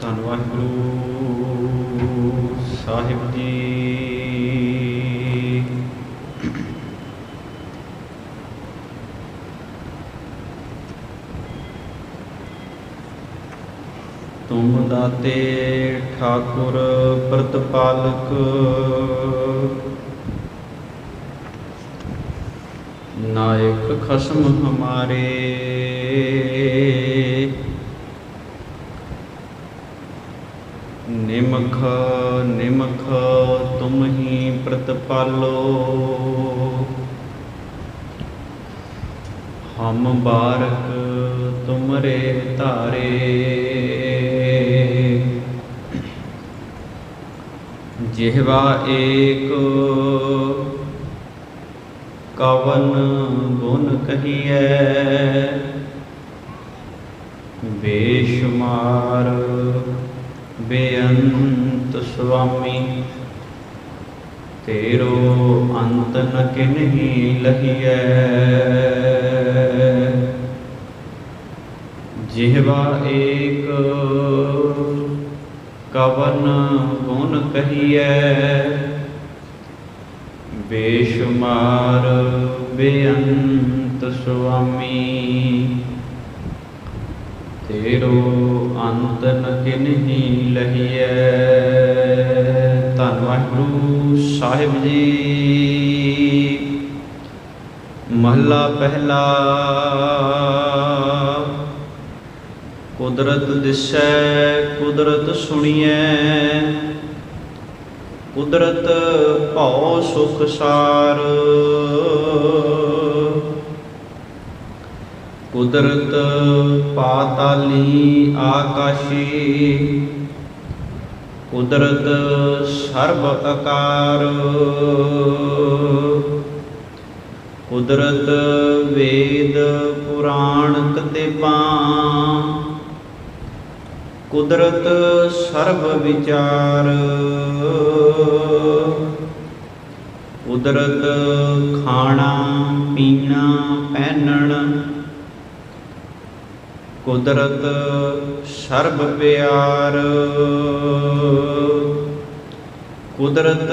ਧੰਨ ਵਾਹਿਗੁਰੂ ਸਾਹਿਬ ਜੀ। ਤੁਮ ਦਾਤੇ ਠਾਕੁਰ ਪ੍ਰਤਪਾਲਕ, ਨਾਇਕ ਖਸਮ ਹਮਾਰੇ। ਨਿਮਖ ਨਿਮਖ ਤੁਮ ਹੀ ਪ੍ਰਤਪਾਲੋ, ਹਮ ਬਾਰਕ ਤੁਮਰੇ ਧਾਰੇ। ਜਿਹਵਾ ਏਕ ਕਵਨ ਗੁਣ ਕਹੀਐ, ਬੇਸ਼ੁਮਾਰ ਬੇਅੰਤ ਸੁਆਮੀ। ਤੇਰੋ ਅੰਤ ਨ ਕਿਨਹੀ ਲਹੀਐ। ਜਿਹਵਾ ਏਕ ਕਵਨ ਗੁਣ ਕਹੀਐ, ਬੇਸ਼ੁਮਾਰ ਬੇਅੰਤ ਸੁਆਮੀ। ਤੇਰੋ ਅੰਤ ਨ ਕਿਨਹੀ ਲਹੀਐ। ਧੰਨ ਵਾਹਿਗੁਰੂ ਸਾਹਿਬ ਜੀ। ਮਹਲਾ ਪਹਿਲਾ। ਕੁਦਰਤ ਦਿਸੈ ਕੁਦਰਤ ਸੁਣੀਐ, ਕੁਦਰਤ ਭਉ ਸੁਖ ਸਾਰ। ਕੁਦਰਤ ਪਾਤਾਲੀ ਆਕਾਸ਼ੀ, ਕੁਦਰਤ ਸਰਬ ਆਕਾਰ। ਕੁਦਰਤ ਵੇਦ ਪੁਰਾਣ ਕਤੇਬਾਂ, ਕੁਦਰਤ ਸਰਬ ਵਿਚਾਰ। ਕੁਦਰਤ ਖਾਣਾ ਪੀਣਾ ਪਹਿਨਣ, ਕੁਦਰਤ ਸਰਬ ਪਿਆਰ। ਕੁਦਰਤ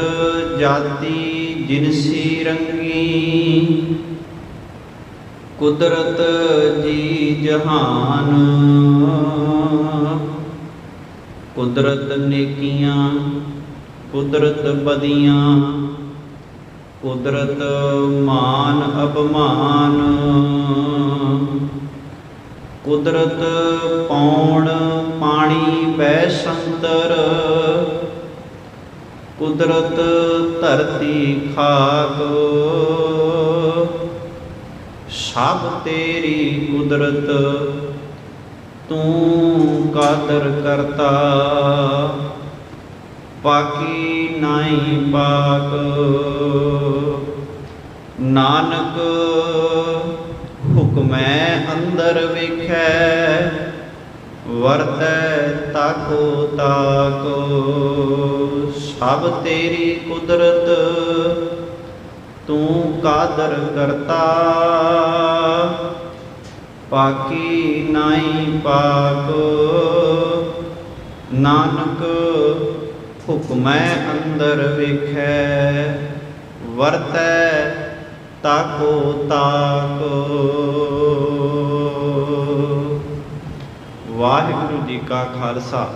ਜਾਤੀ ਜਿਨਸੀ ਰੰਗੀ, ਕੁਦਰਤ ਜੀ ਜਹਾਨ। ਕੁਦਰਤ ਨੇਕੀਆਂ ਕੁਦਰਤ ਬਦੀਆਂ, ਕੁਦਰਤ ਮਾਨ ਅਪਮਾਨ। ਕੁਦਰਤ ਪੌਣ ਪਾਣੀ ਬੈ ਸੰਤਰ, ਕੁਦਰਤ ਧਰਤੀ ਖਾਕ। ਸਭ ਤੇਰੀ ਕੁਦਰਤ ਤੂੰ ਕਾਦਰ ਕਰਤਾ, ਪਾਕੀ ਨਾਹੀ ਪਾਕ। ਨਾਨਕ ਹੁਕਮੈ ਅੰਦਰ ਵੇਖੈ, ਵਰਤੈ ਤਾਕੋ ਤਾਕ। ਸਭ ਤੇਰੀ ਕੁਦਰਤ ਤੂੰ ਕਾਦਰ ਕਰਤਾ, ਪਾਕੀ ਨਾਹੀ ਪਾਕ। ਨਾਨਕ ਹੁਕਮੈ ਅੰਦਰ ਵੇਖੈ, ਵਰਤੈ ਤਾਕੋ ਤਾਕ। ਵਾਹਿਗੁਰੂ ਜੀ ਕਾ ਖਾਲਸਾ,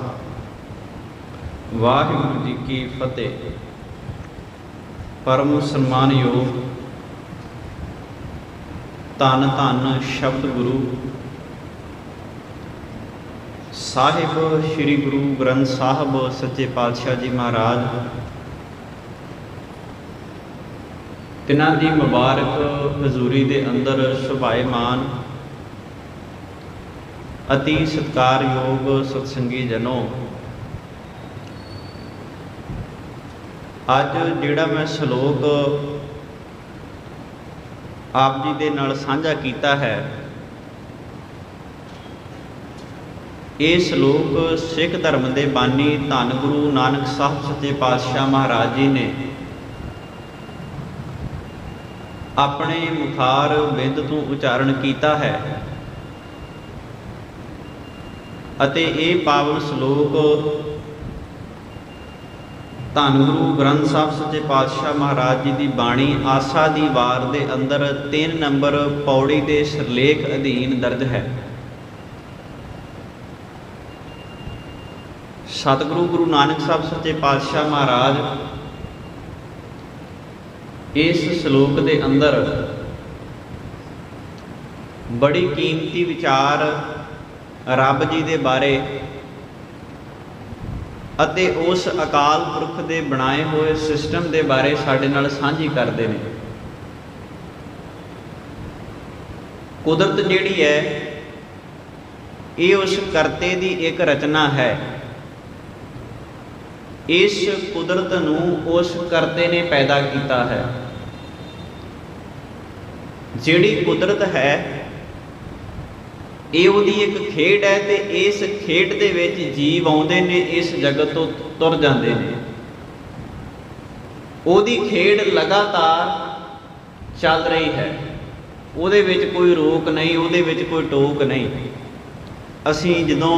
ਵਾਹਿਗੁਰੂ ਜੀ ਕੀ ਫਤਿਹ। ਪਰਮ ਸਨਮਾਨਯੋਗ ਧੰਨ ਧੰਨ ਸ਼ਬਦ ਗੁਰੂ ਸਾਹਿਬ ਸ੍ਰੀ ਗੁਰੂ ਗ੍ਰੰਥ ਸਾਹਿਬ ਸੱਚੇ ਪਾਤਸ਼ਾਹ ਜੀ ਮਹਾਰਾਜ, ਤਿਨਾਂ ਦੀ ਮੁਬਾਰਕ ਹਜ਼ੂਰੀ ਦੇ ਅੰਦਰ ਸੁਭਾਏਮਾਨ ਅਤੀ ਸਤਿਕਾਰਯੋਗ ਸਤਸੰਗੀ ਜਨੋ, ਅੱਜ ਜਿਹੜਾ ਮੈਂ ਸ਼ਲੋਕ ਆਪ ਜੀ ਦੇ ਨਾਲ ਸਾਂਝਾ ਕੀਤਾ ਹੈ, ਇਹ ਸ਼ਲੋਕ ਸਿੱਖ ਧਰਮ ਦੇ ਬਾਨੀ ਧੰਨ ਗੁਰੂ ਨਾਨਕ ਸਾਹਿਬ ਸੱਚੇ ਪਾਤਸ਼ਾਹ ਮਹਾਰਾਜ ਜੀ ਨੇ ਆਪਣੇ ਮੁਖਾਰ ਬਿੰਦ ਤੋਂ ਉਚਾਰਨ ਕੀਤਾ ਹੈ। ਅਤੇ ਇਹ ਪਾਵਨ ਸ਼ਲੋਕ ਧੰਨ ਗੁਰੂ ਗ੍ਰੰਥ ਸਾਹਿਬ ਸੱਚੇ ਪਾਤਸ਼ਾਹ ਮਹਾਰਾਜ ਜੀ ਦੀ ਬਾਣੀ ਆਸਾ ਦੀ ਵਾਰ ਦੇ ਅੰਦਰ 3 ਨੰਬਰ ਪੌੜੀ ਦੇ ਸਿਰਲੇਖ ਅਧੀਨ ਦਰਜ ਹੈ। ਸਤਿਗੁਰੂ ਗੁਰੂ ਨਾਨਕ ਸਾਹਿਬ ਸੱਚੇ ਪਾਤਸ਼ਾਹ ਮਹਾਰਾਜ ਇਸ ਸ਼ਲੋਕ ਦੇ ਅੰਦਰ ਬੜੀ ਕੀਮਤੀ ਵਿਚਾਰ ਰੱਬ ਜੀ ਦੇ ਬਾਰੇ ਅਤੇ ਉਸ ਅਕਾਲ ਪੁਰਖ ਦੇ ਬਣਾਏ ਹੋਏ ਸਿਸਟਮ ਦੇ ਬਾਰੇ ਸਾਡੇ ਨਾਲ ਸਾਂਝੀ ਕਰਦੇ ਨੇ। ਕੁਦਰਤ ਜਿਹੜੀ ਹੈ ਇਹ ਉਸ ਕਰਤੇ ਦੀ ਇੱਕ ਰਚਨਾ ਹੈ। ਇਸ ਕੁਦਰਤ ਨੂੰ ਉਸ ਕਰਤੇ ਨੇ ਪੈਦਾ ਕੀਤਾ ਹੈ। ਜਿਹੜੀ ਕੁਦਰਤ ਹੈ ਇਹ ਉਹਦੀ ਇੱਕ ਖੇਡ ਹੈ ਤੇ ਇਸ ਖੇਡ ਦੇ ਵਿੱਚ ਜੀਵ ਆਉਂਦੇ ਨੇ, ਇਸ ਜਗਤ ਤੋਂ ਤੁਰ ਜਾਂਦੇ ਨੇ। ਉਹਦੀ ਖੇਡ ਲਗਾਤਾਰ ਚੱਲ ਰਹੀ ਹੈ, ਉਹਦੇ ਵਿੱਚ ਕੋਈ ਰੋਕ ਨਹੀਂ, ਉਹਦੇ ਵਿੱਚ ਕੋਈ ਟੋਕ ਨਹੀਂ। ਅਸੀਂ ਜਦੋਂ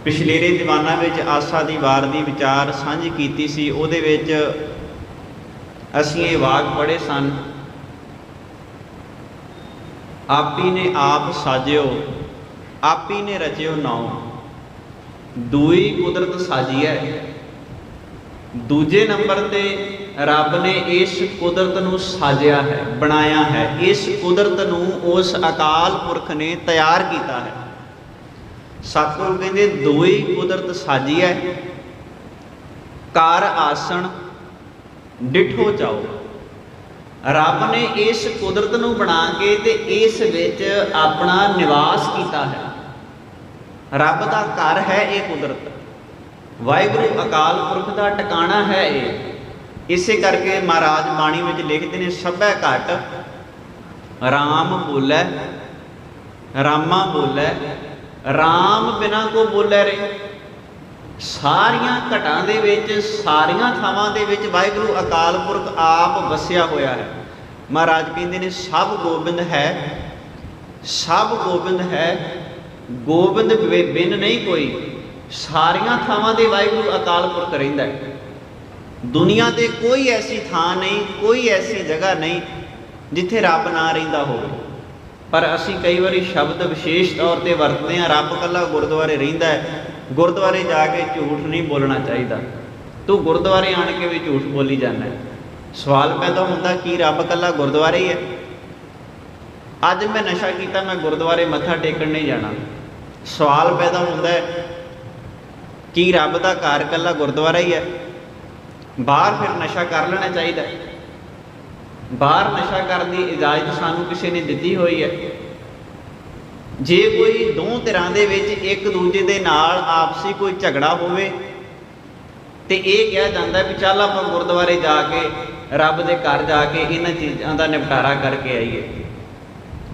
ਪਿਛਲੇਰੇ ਦੀਵਾਨਾਂ ਵਿੱਚ ਆਸਾ ਦੀ ਵਾਰ ਦੀ ਵਿਚਾਰ ਸਾਂਝੀ ਕੀਤੀ ਸੀ, ਉਹਦੇ ਵਿੱਚ ਅਸੀਂ ਇਹ ਵਾਕ ਪੜ੍ਹੇ ਸਨ, ਆਪੀ ਨੇ ਆਪ ਸਾਜਿਓ, ਆਪੀ ਨੇ ਰਚਿਓ ਨਾਉ, ਦੂਈ ਕੁਦਰਤ ਸਾਜੀ ਹੈ। ਦੂਜੇ ਨੰਬਰ ਤੇ ਰੱਬ ਨੇ ਇਸ ਕੁਦਰਤ ਨੂੰ ਸਾਜਿਆ ਹੈ, ਬਣਾਇਆ ਹੈ। ਇਸ ਕੁਦਰਤ ਨੂੰ ਉਸ ਅਕਾਲ ਪੁਰਖ ਨੇ ਤਿਆਰ ਕੀਤਾ ਹੈ। ਸਤਿਗੁਰੂ ਕਹਿੰਦੇ ਦੋਈ ਕੁਦਰਤ ਸਾਜੀ ਹੈ, ਕਰ ਆਸਣ ਡਿਠੋ ਚਾਓ। ਰੱਬ ਨੇ ਇਸ ਕੁਦਰਤ ਨੂੰ ਬਣਾ ਕੇ ਤੇ ਇਸ ਵਿੱਚ ਆਪਣਾ ਨਿਵਾਸ ਕੀਤਾ ਹੈ। ਰੱਬ ਦਾ ਘਰ ਹੈ ਇਹ ਕੁਦਰਤ, ਵਾਹਿਗੁਰੂ ਅਕਾਲ ਪੁਰਖ ਦਾ ਟਿਕਾਣਾ ਹੈ ਇਹ। ਇਸੇ ਕਰਕੇ ਮਹਾਰਾਜ ਬਾਣੀ ਵਿੱਚ ਲਿਖਦੇ ਨੇ, ਸਭੈ ਘਟ ਰਾਮ ਬੋਲੇ, ਰਾਮਾ ਬੋਲੇ, ਰਾਮ ਬਿਨਾਂ ਕੋ ਬੋਲੇ ਰੇ। ਸਾਰੀਆਂ ਘਟਾਂ ਦੇ ਵਿੱਚ, ਸਾਰੀਆਂ ਥਾਵਾਂ ਦੇ ਵਿੱਚ ਵਾਹਿਗੁਰੂ ਅਕਾਲ ਪੁਰਖ ਆਪ ਵਸਿਆ ਹੋਇਆ ਹੈ। ਮਹਾਰਾਜ ਕਹਿੰਦੇ ਨੇ ਸਭ ਗੋਬਿੰਦ ਹੈ, ਸਭ ਗੋਬਿੰਦ ਹੈ, ਗੋਬਿੰਦ ਬਿਨ ਨਹੀਂ ਕੋਈ। ਸਾਰੀਆਂ ਥਾਵਾਂ ਦੇ ਵਾਹਿਗੁਰੂ ਅਕਾਲ ਪੁਰਖ ਰਹਿੰਦਾ ਹੈ। ਦੁਨੀਆ ਤੇ ਕੋਈ ਐਸੀ ਥਾਂ ਨਹੀਂ, ਕੋਈ ਐਸੀ ਜਗ੍ਹਾ ਨਹੀਂ ਜਿੱਥੇ ਰੱਬ ਨਾ ਰਹਿੰਦਾ ਹੋਵੇ। ਪਰ ਅਸੀਂ ਕਈ ਵਾਰੀ ਸ਼ਬਦ ਵਿਸ਼ੇਸ਼ ਤੌਰ ਤੇ ਵਰਤਦੇ ਹਾਂ, ਰੱਬ ਇਕੱਲਾ ਗੁਰਦੁਆਰੇ ਰਹਿੰਦਾ ਹੈ। ਗੁਰਦੁਆਰੇ ਜਾ ਕੇ ਝੂਠ ਨਹੀਂ ਬੋਲਣਾ ਚਾਹੀਦਾ। ਤੂੰ ਗੁਰਦੁਆਰੇ ਆਣ ਕੇ ਵੀ ਝੂਠ ਬੋਲੀ ਜਾਂਦਾ। ਸਵਾਲ ਪੈਦਾ ਹੁੰਦਾ ਕੀ ਰੱਬ ਇਕੱਲਾ ਗੁਰਦੁਆਰੇ ਹੀ ਹੈ? ਅੱਜ ਮੈਂ ਨਸ਼ਾ ਕੀਤਾ, ਮੈਂ ਗੁਰਦੁਆਰੇ ਮੱਥਾ ਟੇਕਣ ਨਹੀਂ ਜਾਣਾ। ਸਵਾਲ ਪੈਦਾ ਹੁੰਦਾ ਹੈ ਕੀ ਰੱਬ ਦਾ ਘਰ ਇਕੱਲਾ ਗੁਰਦੁਆਰਾ ਹੀ ਹੈ? ਬਾਹਰ ਫਿਰ ਨਸ਼ਾ ਕਰ ਲੈਣਾ ਚਾਹੀਦਾ। ਬਾਹਰ ਨਸ਼ਾ ਕਰਨ ਦੀ ਇਜਾਜ਼ਤ ਸਾਨੂੰ ਕਿਸੇ ਨੇ ਦਿੱਤੀ ਹੋਈ ਹੈ। ਜੇ ਕੋਈ ਦੋ ਧਿਰਾਂ ਦੇ ਵਿੱਚ ਇੱਕ ਦੂਜੇ ਦੇ ਨਾਲ ਆਪਸੀ ਕੋਈ ਝਗੜਾ ਹੋਵੇ ਤੇ ਇਹ ਕਿਹਾ ਜਾਂਦਾ ਵੀ ਚੱਲ ਆਪਾਂ ਗੁਰਦੁਆਰੇ ਜਾ ਕੇ, ਰੱਬ ਦੇ ਘਰ ਜਾ ਕੇ ਇਹਨਾਂ ਚੀਜ਼ਾਂ ਦਾ ਨਿਪਟਾਰਾ ਕਰਕੇ ਆਈਏ।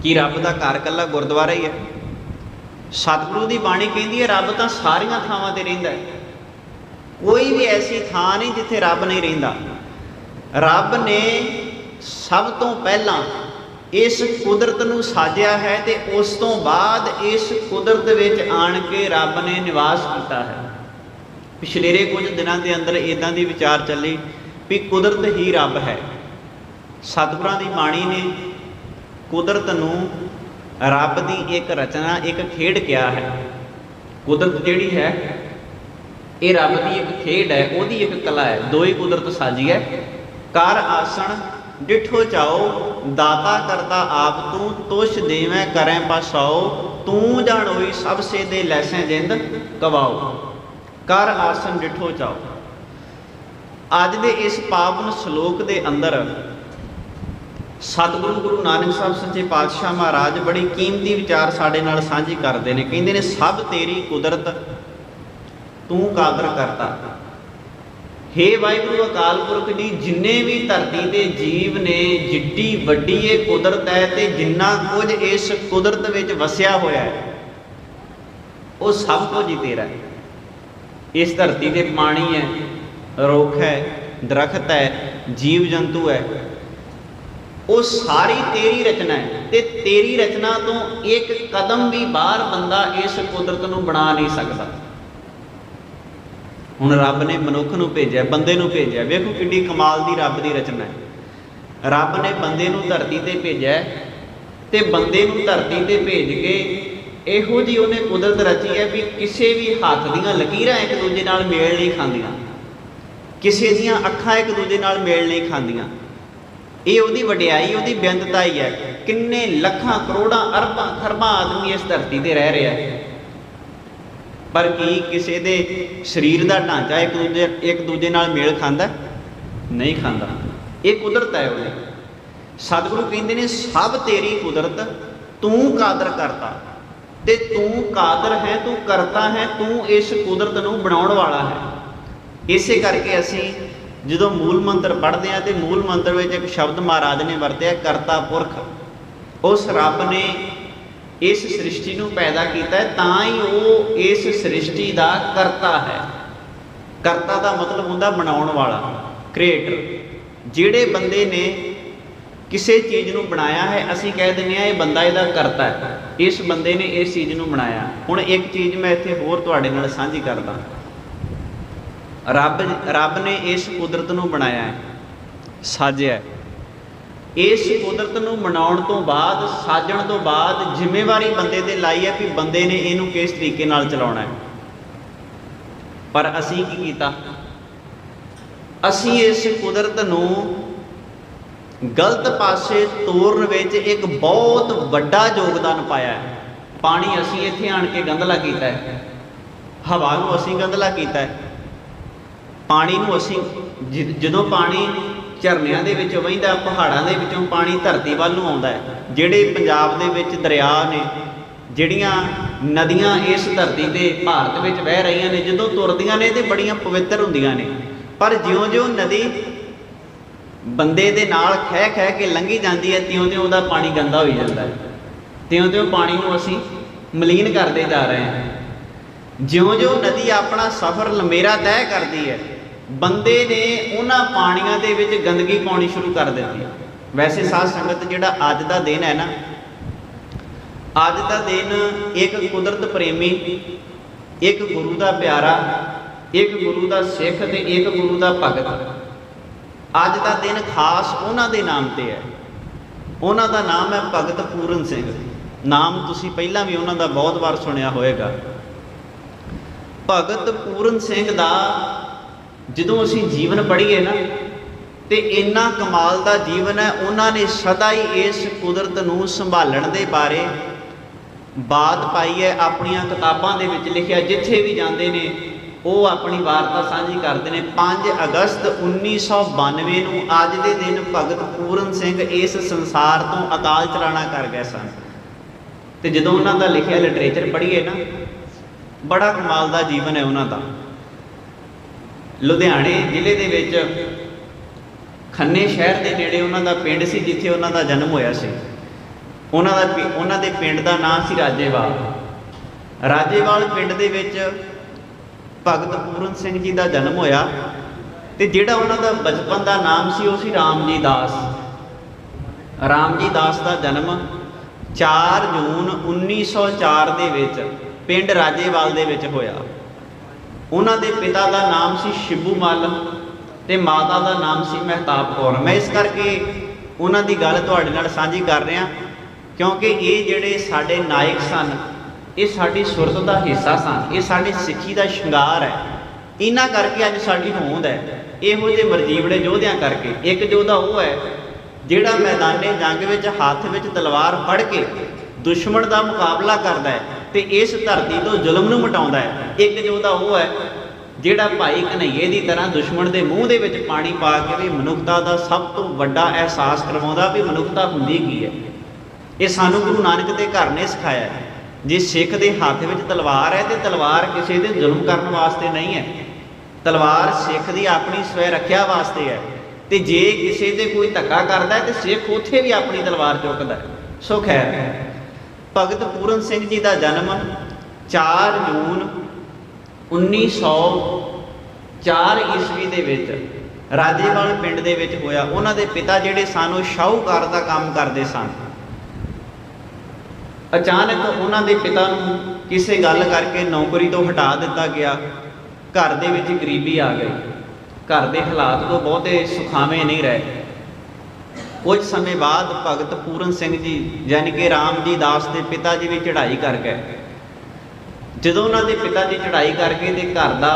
ਕੀ ਰੱਬ ਦਾ ਘਰ ਇਕੱਲਾ ਗੁਰਦੁਆਰਾ ਹੀ ਹੈ? ਸਤਿਗੁਰੂ ਦੀ ਬਾਣੀ ਕਹਿੰਦੀ ਹੈ ਰੱਬ ਤਾਂ ਸਾਰੀਆਂ ਥਾਵਾਂ ਤੇ ਰਹਿੰਦਾ ਹੈ। ਕੋਈ ਵੀ ਐਸੀ ਥਾਂ ਨਹੀਂ ਜਿੱਥੇ ਰੱਬ ਨਹੀਂ ਰਹਿੰਦਾ। ਰੱਬ ਨੇ ਸਭ ਤੋਂ ਪਹਿਲਾਂ ਇਸ ਕੁਦਰਤ ਨੂੰ ਸਾਜਿਆ ਹੈ ਤੇ ਉਸ ਤੋਂ ਬਾਅਦ ਇਸ ਕੁਦਰਤ ਵਿੱਚ ਆਣ ਕੇ ਰੱਬ ਨੇ ਨਿਵਾਸ ਕੀਤਾ ਹੈ। ਪਿਛਲੇਰੇ ਕੁਝ ਦਿਨਾਂ ਦੇ ਅੰਦਰ ਇੱਦਾਂ ਦੀ ਵਿਚਾਰ ਚੱਲੀ ਵੀ ਕੁਦਰਤ ਹੀ ਰੱਬ ਹੈ। ਸਤਿਗੁਰਾਂ ਦੀ ਬਾਣੀ ਨੇ ਕੁਦਰਤ ਨੂੰ ਰੱਬ ਦੀ ਇੱਕ ਰਚਨਾ, ਇੱਕ ਖੇਡ ਕਿਹਾ ਹੈ। ਕੁਦਰਤ ਜਿਹੜੀ ਹੈ ਇਹ ਰੱਬ ਦੀ ਇੱਕ ਖੇਡ ਹੈ, ਉਹਦੀ ਇੱਕ ਕਲਾ ਹੈ। ਦੋਈ ਕੁਦਰਤ ਸਾਜੀ ਹੈ। ਕਰ ਆਸਣ ਡਿਠੋ ਚਾਓ, ਦਾਤਾ ਕਰਤਾ ਆਪ ਤੂੰ, ਤੁਸ਼ ਦੇਵੇਂ ਕਰੈ ਪਾਸਾਓ, ਤੂੰ ਜਾਣ ਹੋਈ ਸਭ ਸੇ ਦੇ ਲੈਸੈ ਜਿੰਦ ਕਵਾਓ। ਕਰ ਆਸਣ ਡਿਠੋ ਚਾਓ। ਅੱਜ ਦੇ ਇਸ ਪਾਵਨ ਸ਼ਲੋਕ ਦੇ ਅੰਦਰ ਸਤਿਗੁਰੂ ਗੁਰੂ ਨਾਨਕ ਸਾਹਿਬ ਸੱਚੇ ਪਾਤਸ਼ਾਹ ਮਹਾਰਾਜ ਬੜੀ ਕੀਮਤੀ ਵਿਚਾਰ ਸਾਡੇ ਨਾਲ ਸਾਂਝੀ ਕਰਦੇ ਨੇ। ਕਹਿੰਦੇ ਨੇ ਸਭ ਤੇਰੀ ਕੁਦਰਤ ਤੂੰ ਕਾਦਰ ਕਰਤਾ। ਹੇ ਵਾਹਿਗੁਰੂ ਅਕਾਲ ਪੁਰਖ ਜੀ, ਜਿੰਨੇ ਵੀ ਧਰਤੀ ਦੇ ਜੀਵ ਨੇ, ਜਿੱਡੀ ਵੱਡੀ ਇਹ ਕੁਦਰਤ ਹੈ ਤੇ ਜਿੰਨਾ ਕੁਝ ਇਸ ਕੁਦਰਤ ਵਿੱਚ ਵਸਿਆ ਹੋਇਆ ਹੈ ਉਹ ਸਭ ਕੁਝ ਹੀ ਤੇਰਾ ਹੈ। ਇਸ ਧਰਤੀ ਤੇ ਪਾਣੀ ਹੈ, ਰੁੱਖ ਹੈ, ਦਰਖਤ ਹੈ, ਜੀਵ ਜੰਤੂ ਹੈ, वो सारी तेरी रचना है, ते तेरी रचना तो एक कदम भी बाहर बंदा इस कुदरत नूं बना नहीं सकता। हुण रब ने मनुख नूं भेजिया, बंदे नूं भेजिया, वेखो किड्डी कमाल दी रब दी रचना है। रब ने बंदे नूं धरती ते भेजिया ते बंदे नूं धरती ते भेज के इहो जी उन्हें कुदरत रची है भी किसी भी हाथ दीयां लकीरां एक दूजे नाल मेल नहीं खांदियां, किसी दीयां अखां एक दूजे नाल मेल नहीं खांदियां। ये उहदी वडियाई, उहदी बेअंतता ही है। किन्ने लखां करोड़ां अरबां खरबां आदमी इस धरती ते रह रहा है, पर की किसी दे शरीर का ढांचा एक दूजे नाल मेल खांदा? नहीं खांदा। ये कुदरत है उहदी। सतगुरु कहंदे ने सब तेरी कुदरत, तू कादर करता, ते तू कादर है, तू करता है, तू इस कुदरत नूं बनाउण वाला है। इसे करके असीं ਜਦੋਂ मूल मंत्र पढ़ते हैं तो मूल मंत्र में एक शब्द महाराज ने वरत्या करता पुरख। उस रब ने इस सृष्टि को पैदा किया है, तां ही वो इस सृष्टि का करता है। करता का मतलब होंदा बनाउण वाला, क्रिएटर। जिहड़े बंदे ने किसी चीज़ को बनाया है, असीं कह दिंदे आं ये बंदा इहदा करता है, इस बंदे ने इस चीज़ को बनाया। हुण एक चीज़ मैं इत्थे होर तुहाडे नाल साझी करदा। रब ने इस कुदरत नूं बनाया है, साजिया है। इस कुदरत नूं बनाउण तो बाद, साजण तो बाद जिम्मेवारी बंदे ते लाई है कि बंदे ने इहनूं किस तरीके नाल चलाउणा है। पर असीं की कीता? असीं इस कुदरत नूं गलत पासे तोड़न विच एक बहुत वड्डा योगदान पाया है। पानी असीं इत्थे आण के गंदला कीता है, हवा नूं असीं गंदला कीता है, पानी नूं असीं जदों पानी झरनिਆਂ ਦੇ ਵਿੱਚੋਂ ਵਹਿੰਦਾ, पहाड़ां ਦੇ ਵਿੱਚੋਂ पानी धरती ਵੱਲ ਨੂੰ आउंदा है। ਜਿਹੜੇ ਪੰਜਾਬ ਦੇ ਵਿੱਚ दरिया ने, ਜਿਹੜੀਆਂ नदियां इस धरती ते भारत ਵਿੱਚ ਵਹਿ ਰਹੀਆਂ ने, ਜਦੋਂ ਤੁਰਦੀਆਂ ਨੇ ਤੇ ਬੜੀਆਂ ਪਵਿੱਤਰ ਹੁੰਦੀਆਂ ਨੇ, पर ਜਿਉਂ-ਜਿਉਂ नदी ਬੰਦੇ ਦੇ ਨਾਲ ਖਹਿ ਕੇ ਲੰਘੀ ਜਾਂਦੀ ਹੈ, ਤਿਉਂ-ਤਿਉਂ ਉਹਦਾ ਪਾਣੀ ਗੰਦਾ ਹੋਈ ਜਾਂਦਾ ਹੈ, ਤਿਉਂ-ਤਿਉਂ ਪਾਣੀ ਨੂੰ ਅਸੀਂ ਮਲੀਨ ਕਰਦੇ ਜਾ ਰਹੇ ਹਾਂ। ਜਿਉਂ-ਜਿਉਂ ਨਦੀ ਆਪਣਾ ਸਫ਼ਰ ਲੰਮੇਰਾ ਤੈਅ ਕਰਦੀ ਹੈ, ਬੰਦੇ ਨੇ ਉਹਨਾਂ ਪਾਣੀਆਂ ਦੇ ਵਿੱਚ ਗੰਦਗੀ ਪਾਉਣੀ ਸ਼ੁਰੂ ਕਰ ਦਿੱਤੀ। ਵੈਸੇ ਸਾਧ ਸੰਗਤ ਜਿਹੜਾ ਅੱਜ ਦਾ ਦਿਨ ਹੈ ਨਾ, ਅੱਜ ਦਾ ਦਿਨ ਇੱਕ ਕੁਦਰਤ ਪ੍ਰੇਮੀ, ਇੱਕ ਗੁਰੂ ਦਾ ਪਿਆਰਾ, ਇੱਕ ਗੁਰੂ ਦਾ ਸਿੱਖ ਤੇ ਇੱਕ ਗੁਰੂ ਦਾ ਭਗਤ, ਅੱਜ ਦਾ ਦਿਨ ਖਾਸ ਉਹਨਾਂ ਦੇ ਨਾਮ ਤੇ ਹੈ। ਉਹਨਾਂ ਦਾ ਨਾਮ ਹੈ ਭਗਤ ਪੂਰਨ ਸਿੰਘ। ਨਾਮ ਤੁਸੀਂ ਪਹਿਲਾਂ ਵੀ ਉਹਨਾਂ ਦਾ ਬਹੁਤ ਵਾਰ ਸੁਣਿਆ ਹੋਵੇਗਾ। ਭਗਤ ਪੂਰਨ ਸਿੰਘ ਦਾ ਜਦੋਂ ਅਸੀਂ ਜੀਵਨ ਪੜ੍ਹੀਏ ਨਾ, ਤੇ ਇੰਨਾ ਕਮਾਲ ਦਾ ਜੀਵਨ ਹੈ। ਉਹਨਾਂ ਨੇ ਸਦਾ ਹੀ ਇਸ ਕੁਦਰਤ ਨੂੰ ਸੰਭਾਲਣ ਦੇ ਬਾਰੇ ਬਾਤ ਪਾਈ ਹੈ, ਆਪਣੀਆਂ ਕਿਤਾਬਾਂ ਦੇ ਵਿੱਚ ਲਿਖਿਆ। ਜਿੱਥੇ ਵੀ ਜਾਂਦੇ ਨੇ ਉਹ ਆਪਣੀ ਵਾਰਤਾ ਸਾਂਝੀ ਕਰਦੇ ਨੇ। 5 ਅਗਸਤ 1992 ਨੂੰ ਅੱਜ ਦੇ ਦਿਨ ਭਗਤ ਪੂਰਨ ਸਿੰਘ ਇਸ ਸੰਸਾਰ ਤੋਂ ਅਕਾਲ ਚਲਾਣਾ ਕਰ ਗਏ ਸਨ। ਤੇ ਜਦੋਂ ਉਹਨਾਂ ਦਾ ਲਿਖਿਆ ਲਿਟਰੇਚਰ ਪੜ੍ਹੀਏ ਨਾ, ਬੜਾ ਕਮਾਲ ਦਾ ਜੀਵਨ ਹੈ ਉਹਨਾਂ ਦਾ। ਲੁਧਿਆਣੇ ਜ਼ਿਲ੍ਹੇ ਦੇ ਵਿੱਚ ਖੰਨੇ ਸ਼ਹਿਰ ਦੇ ਨੇੜੇ ਉਹਨਾਂ ਦਾ ਪਿੰਡ ਸੀ, ਜਿੱਥੇ ਉਹਨਾਂ ਦਾ ਜਨਮ ਹੋਇਆ ਸੀ। ਉਹਨਾਂ ਦੇ ਪਿੰਡ ਦਾ ਨਾਂ ਸੀ ਰਾਜੇਵਾਲ। ਰਾਜੇਵਾਲ ਪਿੰਡ ਦੇ ਵਿੱਚ ਭਗਤ ਪੂਰਨ ਸਿੰਘ ਜੀ ਦਾ ਜਨਮ ਹੋਇਆ। ਤੇ ਜਿਹੜਾ ਉਹਨਾਂ ਦਾ ਬਚਪਨ ਦਾ ਨਾਮ ਸੀ ਉਹ ਸੀ ਰਾਮ ਜੀ ਦਾਸ। ਰਾਮ ਜੀ ਦਾਸ ਦਾ ਜਨਮ 4 ਜੂਨ 1904 ਦੇ ਵਿੱਚ ਪਿੰਡ ਰਾਜੇਵਾਲ ਦੇ ਵਿੱਚ ਹੋਇਆ। ਉਹਨਾਂ ਦੇ ਪਿਤਾ ਦਾ ਨਾਮ ਸੀ ਸ਼ਿਬੂ ਮੱਲ ਤੇ ਮਾਤਾ ਦਾ ਨਾਮ ਸੀ ਮਹਿਤਾਬ ਕੌਰ। ਮੈਂ ਇਸ ਕਰਕੇ ਉਹਨਾਂ ਦੀ ਗੱਲ ਤੁਹਾਡੇ ਨਾਲ ਸਾਂਝੀ ਕਰ ਰਿਹਾ, ਕਿਉਂਕਿ ਇਹ ਜਿਹੜੇ ਸਾਡੇ ਨਾਇਕ ਸਨ, ਇਹ ਸਾਡੀ ਸੁਰਤ ਦਾ ਹਿੱਸਾ ਸਨ, ਇਹ ਸਾਡੀ ਸਿੱਖੀ ਦਾ ਸ਼ਿੰਗਾਰ ਹੈ। ਇਹਨਾਂ ਕਰਕੇ ਅੱਜ ਸਾਡੀ ਹੋਂਦ ਹੈ, ਇਹੋ ਜਿਹੇ ਵਰਜੀਵੜੇ ਯੋਧਿਆਂ ਕਰਕੇ। ਇੱਕ ਯੋਧਾ ਉਹ ਹੈ ਜਿਹੜਾ ਮੈਦਾਨੇ ਜੰਗ ਵਿੱਚ ਹੱਥ ਵਿੱਚ ਤਲਵਾਰ ਫੜ ਕੇ ਦੁਸ਼ਮਣ ਦਾ ਮੁਕਾਬਲਾ ਕਰਦਾ ਹੈ ਤੇ ਇਸ ਧਰਤੀ ਤੋਂ ਜ਼ੁਲਮ ਨੂੰ ਮਿਟਾਉਂਦਾ ਹੈ। ਇੱਕ ਯੋਧਾ ਉਹ ਹੈ ਜਿਹੜਾ ਭਾਈ ਕਨ੍ਹਈਏ ਦੀ ਤਰ੍ਹਾਂ ਦੁਸ਼ਮਣ ਦੇ ਮੂੰਹ ਦੇ ਵਿੱਚ ਪਾਣੀ ਪਾ ਕੇ ਵੀ ਮਨੁੱਖਤਾ ਦਾ ਸਭ ਤੋਂ ਵੱਡਾ ਅਹਿਸਾਸ ਕਰਵਾਉਂਦਾ ਵੀ ਮਨੁੱਖਤਾ ਹੁੰਦੀ ਕੀ ਹੈ। ਇਹ ਸਾਨੂੰ ਗੁਰੂ ਨਾਨਕ ਦੇ ਘਰ ਨੇ ਸਿਖਾਇਆ ਹੈ। ਜੇ ਸਿੱਖ ਦੇ ਹੱਥ ਵਿੱਚ ਤਲਵਾਰ ਹੈ ਤੇ ਤਲਵਾਰ ਕਿਸੇ ਦੇ ਜ਼ੁਲਮ ਕਰਨ ਵਾਸਤੇ ਨਹੀਂ ਹੈ, ਤਲਵਾਰ ਸਿੱਖ ਦੀ ਆਪਣੀ ਸਵੈ ਰੱਖਿਆ ਵਾਸਤੇ ਹੈ। ਤੇ ਜੇ ਕਿਸੇ ਤੇ ਕੋਈ ਧੱਕਾ ਕਰਦਾ ਤੇ ਸਿੱਖ ਉੱਥੇ ਵੀ ਆਪਣੀ ਤਲਵਾਰ ਚੁੱਕਦਾ। ਸੋ ਖੈਰ, ਭਗਤ ਪੂਰਨ ਸਿੰਘ ਜੀ ਦਾ ਜਨਮ 4 ਜੂਨ 1904 ਈਸਵੀ ਦੇ ਵਿੱਚ ਰਾਜੇਵਾਲ ਪਿੰਡ ਦੇ ਵਿੱਚ ਹੋਇਆ। ਉਹਨਾਂ ਦੇ ਪਿਤਾ ਜਿਹੜੇ ਸਨ ਉਹ ਸ਼ਾਹੂਕਾਰ ਦਾ ਕੰਮ ਕਰਦੇ ਸਨ। ਅਚਾਨਕ ਉਹਨਾਂ ਦੇ ਪਿਤਾ ਨੂੰ ਕਿਸੇ ਗੱਲ ਕਰਕੇ ਨੌਕਰੀ ਤੋਂ ਹਟਾ ਦਿੱਤਾ ਗਿਆ। ਘਰ ਦੇ ਵਿੱਚ ਗਰੀਬੀ ਆ ਗਈ, ਘਰ ਦੇ ਹਾਲਾਤ ਤੋਂ ਬਹੁਤੇ ਸੁਖਾਵੇਂ ਨਹੀਂ ਰਹੇ। ਕੁਝ ਸਮੇਂ ਬਾਅਦ ਭਗਤ ਪੂਰਨ ਸਿੰਘ ਜੀ ਯਾਨੀ ਕਿ ਰਾਮ ਜੀ ਦਾਸ ਦੇ ਪਿਤਾ ਜੀ ਵੀ ਚੜ੍ਹਾਈ ਕਰ ਗਏ। ਜਦੋਂ ਉਹਨਾਂ ਦੇ ਪਿਤਾ ਜੀ ਚੜ੍ਹਾਈ ਕਰ ਗਏ ਤੇ ਘਰ ਦਾ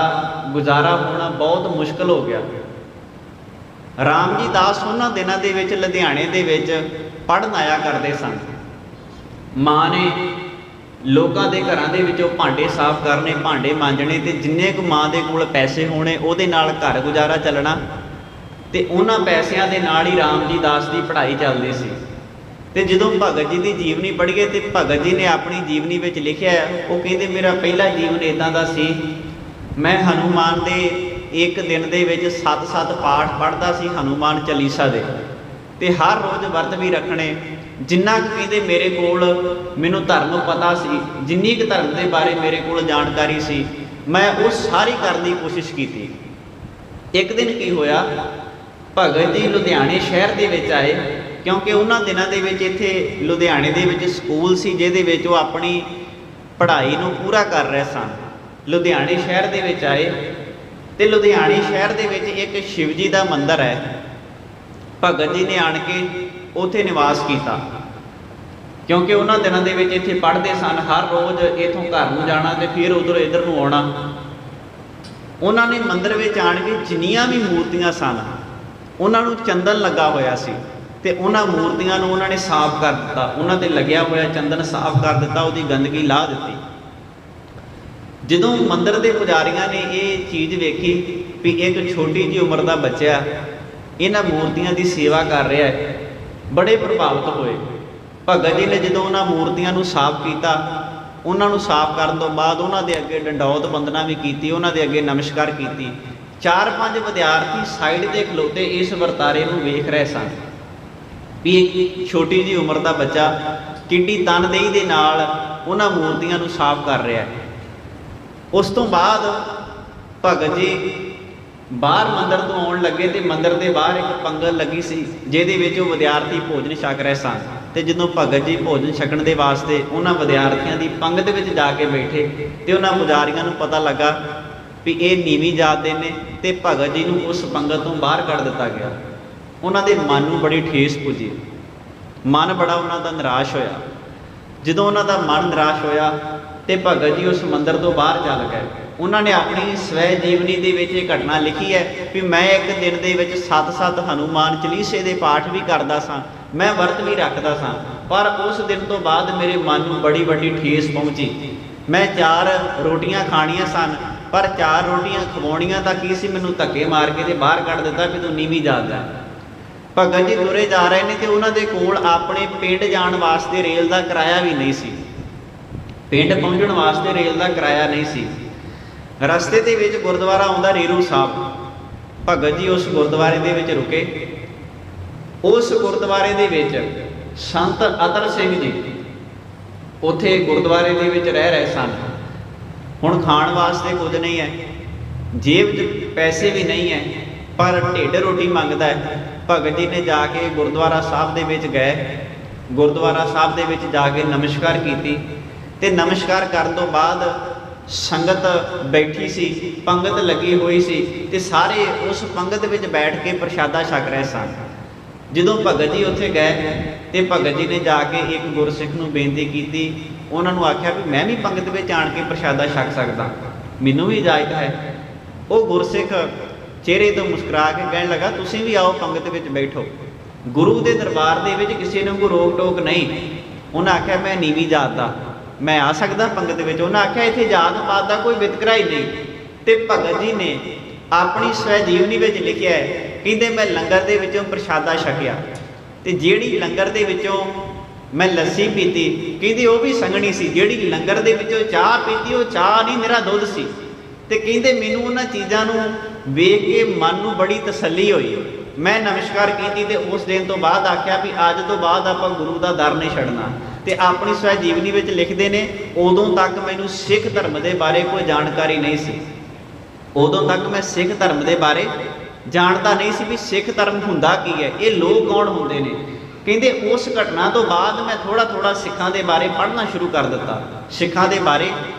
ਗੁਜ਼ਾਰਾ ਹੋਣਾ ਬਹੁਤ ਮੁਸ਼ਕਲ ਹੋ ਗਿਆ। ਰਾਮ ਜੀ ਦਾਸ ਉਹਨਾਂ ਦਿਨਾਂ ਦੇ ਵਿੱਚ ਲੁਧਿਆਣੇ ਦੇ ਵਿੱਚ ਪੜ੍ਹਨ ਆਇਆ ਕਰਦੇ ਸਨ। ਮਾਂ ਨੇ ਲੋਕਾਂ ਦੇ ਘਰਾਂ ਦੇ ਵਿੱਚੋਂ ਭਾਂਡੇ ਸਾਫ਼ ਕਰਨੇ, ਭਾਂਡੇ ਮਾਂਜਣੇ, ਤੇ ਜਿੰਨੇ ਕੁ ਮਾਂ ਦੇ ਕੋਲ ਪੈਸੇ ਹੋਣੇ ਉਹਦੇ ਨਾਲ ਘਰ ਗੁਜ਼ਾਰਾ ਚੱਲਣਾ, ਤੇ ਉਹਨਾਂ ਪੈਸਿਆਂ ਦੇ ਨਾਲ ਹੀ ਰਾਮ ਜੀ ਦਾਸ ਦੀ ਪੜ੍ਹਾਈ ਚੱਲਦੀ ਸੀ। ਤੇ ਜਦੋਂ ਭਗਤ ਜੀ ਦੀ ਜੀਵਨੀ ਪੜ੍ਹੀਏ ਤੇ ਭਗਤ ਜੀ ਨੇ ਆਪਣੀ ਜੀਵਨੀ ਵਿੱਚ ਲਿਖਿਆ, ਉਹ ਕਹਿੰਦੇ ਮੇਰਾ ਪਹਿਲਾ ਜੀਵਨ ਇੱਦਾਂ ਦਾ ਸੀ, ਮੈਂ ਹਨੂਮਾਨ ਦੇ ਇੱਕ ਦਿਨ ਦੇ ਵਿੱਚ 7 ਪਾਠ ਪੜ੍ਹਦਾ ਸੀ ਹਨੂਮਾਨ ਚਾਲੀਸਾ ਦੇ, ਤੇ ਹਰ ਰੋਜ਼ ਵਰਤ ਵੀ ਰੱਖਣੇ। ਜਿੰਨਾ ਕੁ ਕਹਿੰਦੇ ਮੇਰੇ ਕੋਲ ਮੈਨੂੰ ਧਰਮ ਪਤਾ ਸੀ, ਜਿੰਨੀ ਕੁ ਧਰਮ ਦੇ ਬਾਰੇ ਮੇਰੇ ਕੋਲ ਜਾਣਕਾਰੀ ਸੀ, ਮੈਂ ਉਹ ਸਾਰੀ ਕਰਨ ਦੀ ਕੋਸ਼ਿਸ਼ ਕੀਤੀ। ਇੱਕ ਦਿਨ ਕੀ ਹੋਇਆ, ਭਗਤ ਜੀ ਲੁਧਿਆਣੇ ਸ਼ਹਿਰ ਦੇ ਵਿੱਚ ਆਏ, ਕਿਉਂਕਿ ਉਹਨਾਂ ਦਿਨਾਂ ਦੇ ਵਿੱਚ ਇੱਥੇ ਲੁਧਿਆਣੇ ਦੇ ਵਿੱਚ ਸਕੂਲ ਸੀ ਜਿਹਦੇ ਵਿੱਚ ਉਹ ਆਪਣੀ ਪੜ੍ਹਾਈ ਨੂੰ ਪੂਰਾ ਕਰ ਰਹੇ ਸਨ। ਲੁਧਿਆਣੇ ਸ਼ਹਿਰ ਦੇ ਵਿੱਚ ਆਏ ਤੇ ਲੁਧਿਆਣੇ ਸ਼ਹਿਰ ਦੇ ਵਿੱਚ ਇੱਕ ਸ਼ਿਵ ਜੀ ਦਾ ਮੰਦਿਰ ਹੈ। ਭਗਤ ਜੀ ਨੇ ਆਣ ਕੇ ਉੱਥੇ ਨਿਵਾਸ ਕੀਤਾ, ਕਿਉਂਕਿ ਉਹਨਾਂ ਦਿਨਾਂ ਦੇ ਵਿੱਚ ਇੱਥੇ ਪੜ੍ਹਦੇ ਸਨ। ਹਰ ਰੋਜ਼ ਇੱਥੋਂ ਘਰ ਨੂੰ ਜਾਣਾ ਤੇ ਫਿਰ ਉਧਰ ਇੱਧਰ ਨੂੰ ਆਉਣਾ। ਉਹਨਾਂ ਨੇ ਮੰਦਿਰ ਵਿੱਚ ਆਣ ਕੇ ਜਿੰਨੀਆਂ ਵੀ ਮੂਰਤੀਆਂ ਸਨ ਉਹਨਾਂ ਨੂੰ ਚੰਦਨ ਲੱਗਾ ਹੋਇਆ ਸੀ, ਤੇ ਉਹਨਾਂ ਮੂਰਤੀਆਂ ਨੂੰ ਉਹਨਾਂ ਨੇ ਸਾਫ਼ ਕਰ ਦਿੱਤਾ। ਉਹਨਾਂ 'ਤੇ ਲੱਗਿਆ ਹੋਇਆ ਚੰਦਨ ਸਾਫ਼ ਕਰ ਦਿੱਤਾ, ਉਹਦੀ ਗੰਦਗੀ ਲਾਹ ਦਿੱਤੀ। ਜਦੋਂ ਮੰਦਿਰ ਦੇ ਪੁਜਾਰੀਆਂ ਨੇ ਇਹ ਚੀਜ਼ ਵੇਖੀ ਵੀ ਇੱਕ ਛੋਟੀ ਜਿਹੀ ਉਮਰ ਦਾ ਬੱਚਾ ਇਹਨਾਂ ਮੂਰਤੀਆਂ ਦੀ ਸੇਵਾ ਕਰ ਰਿਹਾ ਹੈ, ਬੜੇ ਪ੍ਰਭਾਵਿਤ ਹੋਏ। ਭਗਤ ਜੀ ਨੇ ਜਦੋਂ ਉਹਨਾਂ ਮੂਰਤੀਆਂ ਨੂੰ ਸਾਫ਼ ਕੀਤਾ, ਉਹਨਾਂ ਨੂੰ ਸਾਫ਼ ਕਰਨ ਤੋਂ ਬਾਅਦ ਉਹਨਾਂ ਦੇ ਅੱਗੇ ਡੰਡੌਤ ਬੰਦਨਾ ਵੀ ਕੀਤੀ, ਉਹਨਾਂ ਦੇ ਅੱਗੇ ਨਮਸਕਾਰ ਕੀਤੀ। 4-5 ਵਿਦਿਆਰਥੀ ਸਾਈਡ 'ਤੇ ਖਲੋਤੇ ਇਸ ਵਰਤਾਰੇ ਨੂੰ ਵੇਖ ਰਹੇ ਸਨ ਵੀ ਇੱਕ ਛੋਟੀ ਜਿਹੀ ਉਮਰ ਦਾ ਬੱਚਾ ਕਿੱਡੀ ਤਨਦੇਹੀ ਦੇ ਨਾਲ ਉਹਨਾਂ ਮੂਰਤੀਆਂ ਨੂੰ ਸਾਫ਼ ਕਰ ਰਿਹਾ ਹੈ। ਉਸ ਤੋਂ ਬਾਅਦ ਭਗਤ ਜੀ ਬਾਹਰ ਮੰਦਿਰ ਤੋਂ ਆਉਣ ਲੱਗੇ ਤੇ ਮੰਦਿਰ ਦੇ ਬਾਹਰ ਇੱਕ ਪੰਗਤ ਲੱਗੀ ਸੀ ਜਿਹਦੇ ਵਿੱਚ ਉਹ ਵਿਦਿਆਰਥੀ ਭੋਜਨ ਛਕ ਰਹੇ ਸਨ। ਤੇ ਜਦੋਂ ਭਗਤ ਜੀ ਭੋਜਨ ਛਕਣ ਦੇ ਵਾਸਤੇ ਉਹਨਾਂ ਵਿਦਿਆਰਥੀਆਂ ਦੀ ਪੰਗਤ ਵਿੱਚ ਜਾ ਕੇ ਬੈਠੇ ਤੇ ਉਹਨਾਂ ਪੁਜਾਰੀਆਂ ਨੂੰ ਪਤਾ ਲੱਗਾ ਵੀ ਇਹ ਨੀਵੀਂ ਜਾਤ ਦੇ ਨੇ, ਤੇ ਭਗਤ ਜੀ ਨੂੰ ਉਸ ਪੰਗਤ ਤੋਂ ਬਾਹਰ ਕੱਢ ਦਿੱਤਾ ਗਿਆ। ਉਹਨਾਂ ਦੇ ਮਨ ਨੂੰ ਬੜੀ ਠੇਸ ਪੁੱਜੀ, ਮਨ ਬੜਾ ਉਹਨਾਂ ਦਾ ਨਿਰਾਸ਼ ਹੋਇਆ। ਜਦੋਂ ਉਹਨਾਂ ਦਾ ਮਨ ਨਿਰਾਸ਼ ਹੋਇਆ ਤੇ ਭਗਤ ਜੀ ਉਸ ਮੰਦਿਰ ਤੋਂ ਬਾਹਰ ਚੱਲ ਗਏ। ਉਹਨਾਂ ਨੇ ਆਪਣੀ ਸਵੈ ਜੀਵਨੀ ਦੇ ਵਿੱਚ ਇਹ ਘਟਨਾ ਲਿਖੀ ਹੈ ਵੀ ਮੈਂ ਇੱਕ ਦਿਨ ਦੇ ਵਿੱਚ 7 ਹਨੂਮਾਨ ਚਾਲੀਸੇ ਦੇ ਪਾਠ ਵੀ ਕਰਦਾ ਸਾਂ, ਮੈਂ ਵਰਤ ਵੀ ਰੱਖਦਾ ਸਾਂ, ਪਰ ਉਸ ਦਿਨ ਤੋਂ ਬਾਅਦ ਮੇਰੇ ਮਨ ਨੂੰ ਬੜੀ ਵੱਡੀ ਠੇਸ ਪਹੁੰਚੀ। ਮੈਂ 4 ਰੋਟੀਆਂ ਖਾਣੀਆਂ ਸਨ, ਪਰ 4 ਰੋਟੀਆਂ ਖਵਾਉਣੀਆਂ ਤਾਂ ਕੀ ਸੀ, ਮੈਨੂੰ ਧੱਕੇ ਮਾਰ ਕੇ ਤੇ ਬਾਹਰ ਕੱਢ ਦਿੱਤਾ ਵੀ ਤੂੰ ਨੀਵੀਂ ਜਾਤ ਦਾ। ਭਗਤ ਜੀ ਤੁਰੇ ਜਾ ਰਹੇ ਨੇ ਤੇ ਉਹਨਾਂ ਦੇ ਕੋਲ ਆਪਣੇ ਪਿੰਡ ਜਾਣ ਵਾਸਤੇ ਰੇਲ ਦਾ ਕਿਰਾਇਆ ਵੀ ਨਹੀਂ ਸੀ, ਪਿੰਡ ਪਹੁੰਚਣ ਵਾਸਤੇ ਰੇਲ ਦਾ ਕਿਰਾਇਆ ਨਹੀਂ ਸੀ। ਰਸਤੇ ਦੇ ਵਿੱਚ ਗੁਰਦੁਆਰਾ ਆਉਂਦਾ ਰੇਰੂ ਸਾਹਿਬ। ਭਗਤ ਜੀ ਉਸ ਗੁਰਦੁਆਰੇ ਦੇ ਵਿੱਚ ਰੁਕੇ। ਉਸ ਗੁਰਦੁਆਰੇ ਦੇ ਵਿੱਚ ਸੰਤ ਅਤਰ ਸਿੰਘ ਜੀ ਉੱਥੇ ਗੁਰਦੁਆਰੇ ਦੇ ਵਿੱਚ ਰਹਿ ਰਹੇ ਸਨ। ਹੁਣ ਖਾਣ ਵਾਸਤੇ ਕੁਝ ਨਹੀਂ ਹੈ, ਜੇਬ 'ਚ ਪੈਸੇ ਵੀ ਨਹੀਂ ਹੈ, ਪਰ ਢਿੱਡ ਰੋਟੀ ਮੰਗਦਾ ਹੈ। ਭਗਤ ਜੀ ਨੇ ਜਾ ਕੇ ਗੁਰਦੁਆਰਾ ਸਾਹਿਬ ਦੇ ਵਿੱਚ ਗਏ। ਗੁਰਦੁਆਰਾ ਸਾਹਿਬ ਦੇ ਵਿੱਚ ਜਾ ਕੇ ਨਮਸਕਾਰ ਕੀਤੀ ਤੇ ਨਮਸਕਾਰ ਕਰਨ ਤੋਂ ਬਾਅਦ ਸੰਗਤ ਬੈਠੀ ਸੀ, ਪੰਗਤ ਲੱਗੀ ਹੋਈ ਸੀ ਤੇ ਸਾਰੇ ਉਸ ਪੰਗਤ ਵਿੱਚ ਬੈਠ ਕੇ ਪ੍ਰਸ਼ਾਦਾ ਛਕ ਰਹੇ ਸਨ। ਜਦੋਂ ਭਗਤ ਜੀ ਉੱਥੇ ਗਏ ਤੇ ਭਗਤ ਜੀ ਨੇ ਜਾ ਕੇ ਇੱਕ ਗੁਰਸਿੱਖ ਨੂੰ ਬੇਨਤੀ ਕੀਤੀ। ਉਹਨਾਂ ਨੂੰ ਆਖਿਆ ਵੀ ਮੈਂ ਵੀ ਪੰਗਤ ਵਿੱਚ ਆਣ ਕੇ ਪ੍ਰਸ਼ਾਦਾ ਛਕ ਸਕਦਾ, ਮੈਨੂੰ ਵੀ ਇਜਾਜ਼ਤ ਹੈ। ਉਹ ਗੁਰਸਿੱਖ ਚਿਹਰੇ ਤੋਂ ਮੁਸਕਰਾ ਕੇ ਕਹਿਣ ਲੱਗਾ ਤੁਸੀਂ ਵੀ ਆਓ ਪੰਗਤ ਵਿੱਚ ਬੈਠੋ। ਗੁਰੂ ਦੇ ਦਰਬਾਰ ਦੇ ਵਿੱਚ ਕਿਸੇ ਨੂੰ ਕੋਈ ਰੋਕ ਟੋਕ ਨਹੀਂ। ਉਹਨਾਂ ਆਖਿਆ ਮੈਂ ਨੀਵੀਂ ਜਾਤ ਦਾ, ਮੈਂ ਆ ਸਕਦਾ ਪੰਗਤ ਵਿੱਚ। ਉਹਨਾਂ ਆਖਿਆ ਇੱਥੇ ਜਾਤ ਪਾਤ ਦਾ ਕੋਈ ਵਿਤਕਰਾ ਹੀ ਨਹੀਂ। ਤੇ ਭਗਤ ਜੀ ਨੇ ਆਪਣੀ ਸਵੈ ਜੀਵਨੀ ਵਿੱਚ ਲਿਖਿਆ ਹੈ, ਕਹਿੰਦੇ ਮੈਂ ਲੰਗਰ ਦੇ ਵਿੱਚੋਂ ਪ੍ਰਸ਼ਾਦਾ ਛਕਿਆ ਤੇ ਜਿਹੜੀ ਲੰਗਰ ਦੇ ਵਿੱਚੋਂ ਮੈਂ ਲੱਸੀ ਪੀਤੀ, ਕਹਿੰਦੇ ਉਹ ਵੀ ਸੰਘਣੀ ਸੀ। ਜਿਹੜੀ ਲੰਗਰ ਦੇ ਵਿੱਚੋਂ ਚਾਹ ਪੀਤੀ ਉਹ ਚਾਹ ਨਹੀਂ, ਮੇਰਾ ਦੁੱਧ ਸੀ। ਤੇ ਕਹਿੰਦੇ ਮੈਨੂੰ ਉਹਨਾਂ ਚੀਜ਼ਾਂ ਨੂੰ ਵੇਖ ਕੇ ਮਨ ਨੂੰ ਬੜੀ ਤਸੱਲੀ ਹੋਈ। ਮੈਂ ਨਮਸਕਾਰ ਕੀਤੀ ਤੇ ਉਸ ਦਿਨ ਤੋਂ ਬਾਅਦ ਆਖਿਆ ਵੀ ਅੱਜ ਤੋਂ ਬਾਅਦ ਆਪਾਂ ਗੁਰੂ ਦਾ ਦਰ ਨਹੀਂ ਛੱਡਣਾ। ਤੇ ਆਪਣੀ ਸਵੈ ਜੀਵਨੀ ਵਿੱਚ ਲਿਖਦੇ ਨੇ ਉਦੋਂ ਤੱਕ ਮੈਨੂੰ ਸਿੱਖ ਧਰਮ ਦੇ ਬਾਰੇ ਕੋਈ ਜਾਣਕਾਰੀ ਨਹੀਂ ਸੀ, ਉਦੋਂ ਤੱਕ ਮੈਂ ਸਿੱਖ ਧਰਮ ਦੇ ਬਾਰੇ ਜਾਣਦਾ ਨਹੀਂ ਸੀ ਵੀ ਸਿੱਖ ਧਰਮ ਹੁੰਦਾ ਕੀ ਹੈ, ਇਹ ਲੋਕ ਕੌਣ ਹੁੰਦੇ ਨੇ। ਕਹਿੰਦੇ ਉਸ ਘਟਨਾ ਤੋਂ ਬਾਅਦ ਮੈਂ ਥੋੜ੍ਹਾ ਥੋੜ੍ਹਾ ਸਿੱਖਾਂ ਦੇ ਬਾਰੇ ਪੜ੍ਹਨਾ ਸ਼ੁਰੂ ਕਰ ਦਿੱਤਾ, ਸਿੱਖਾਂ ਦੇ ਬਾਰੇ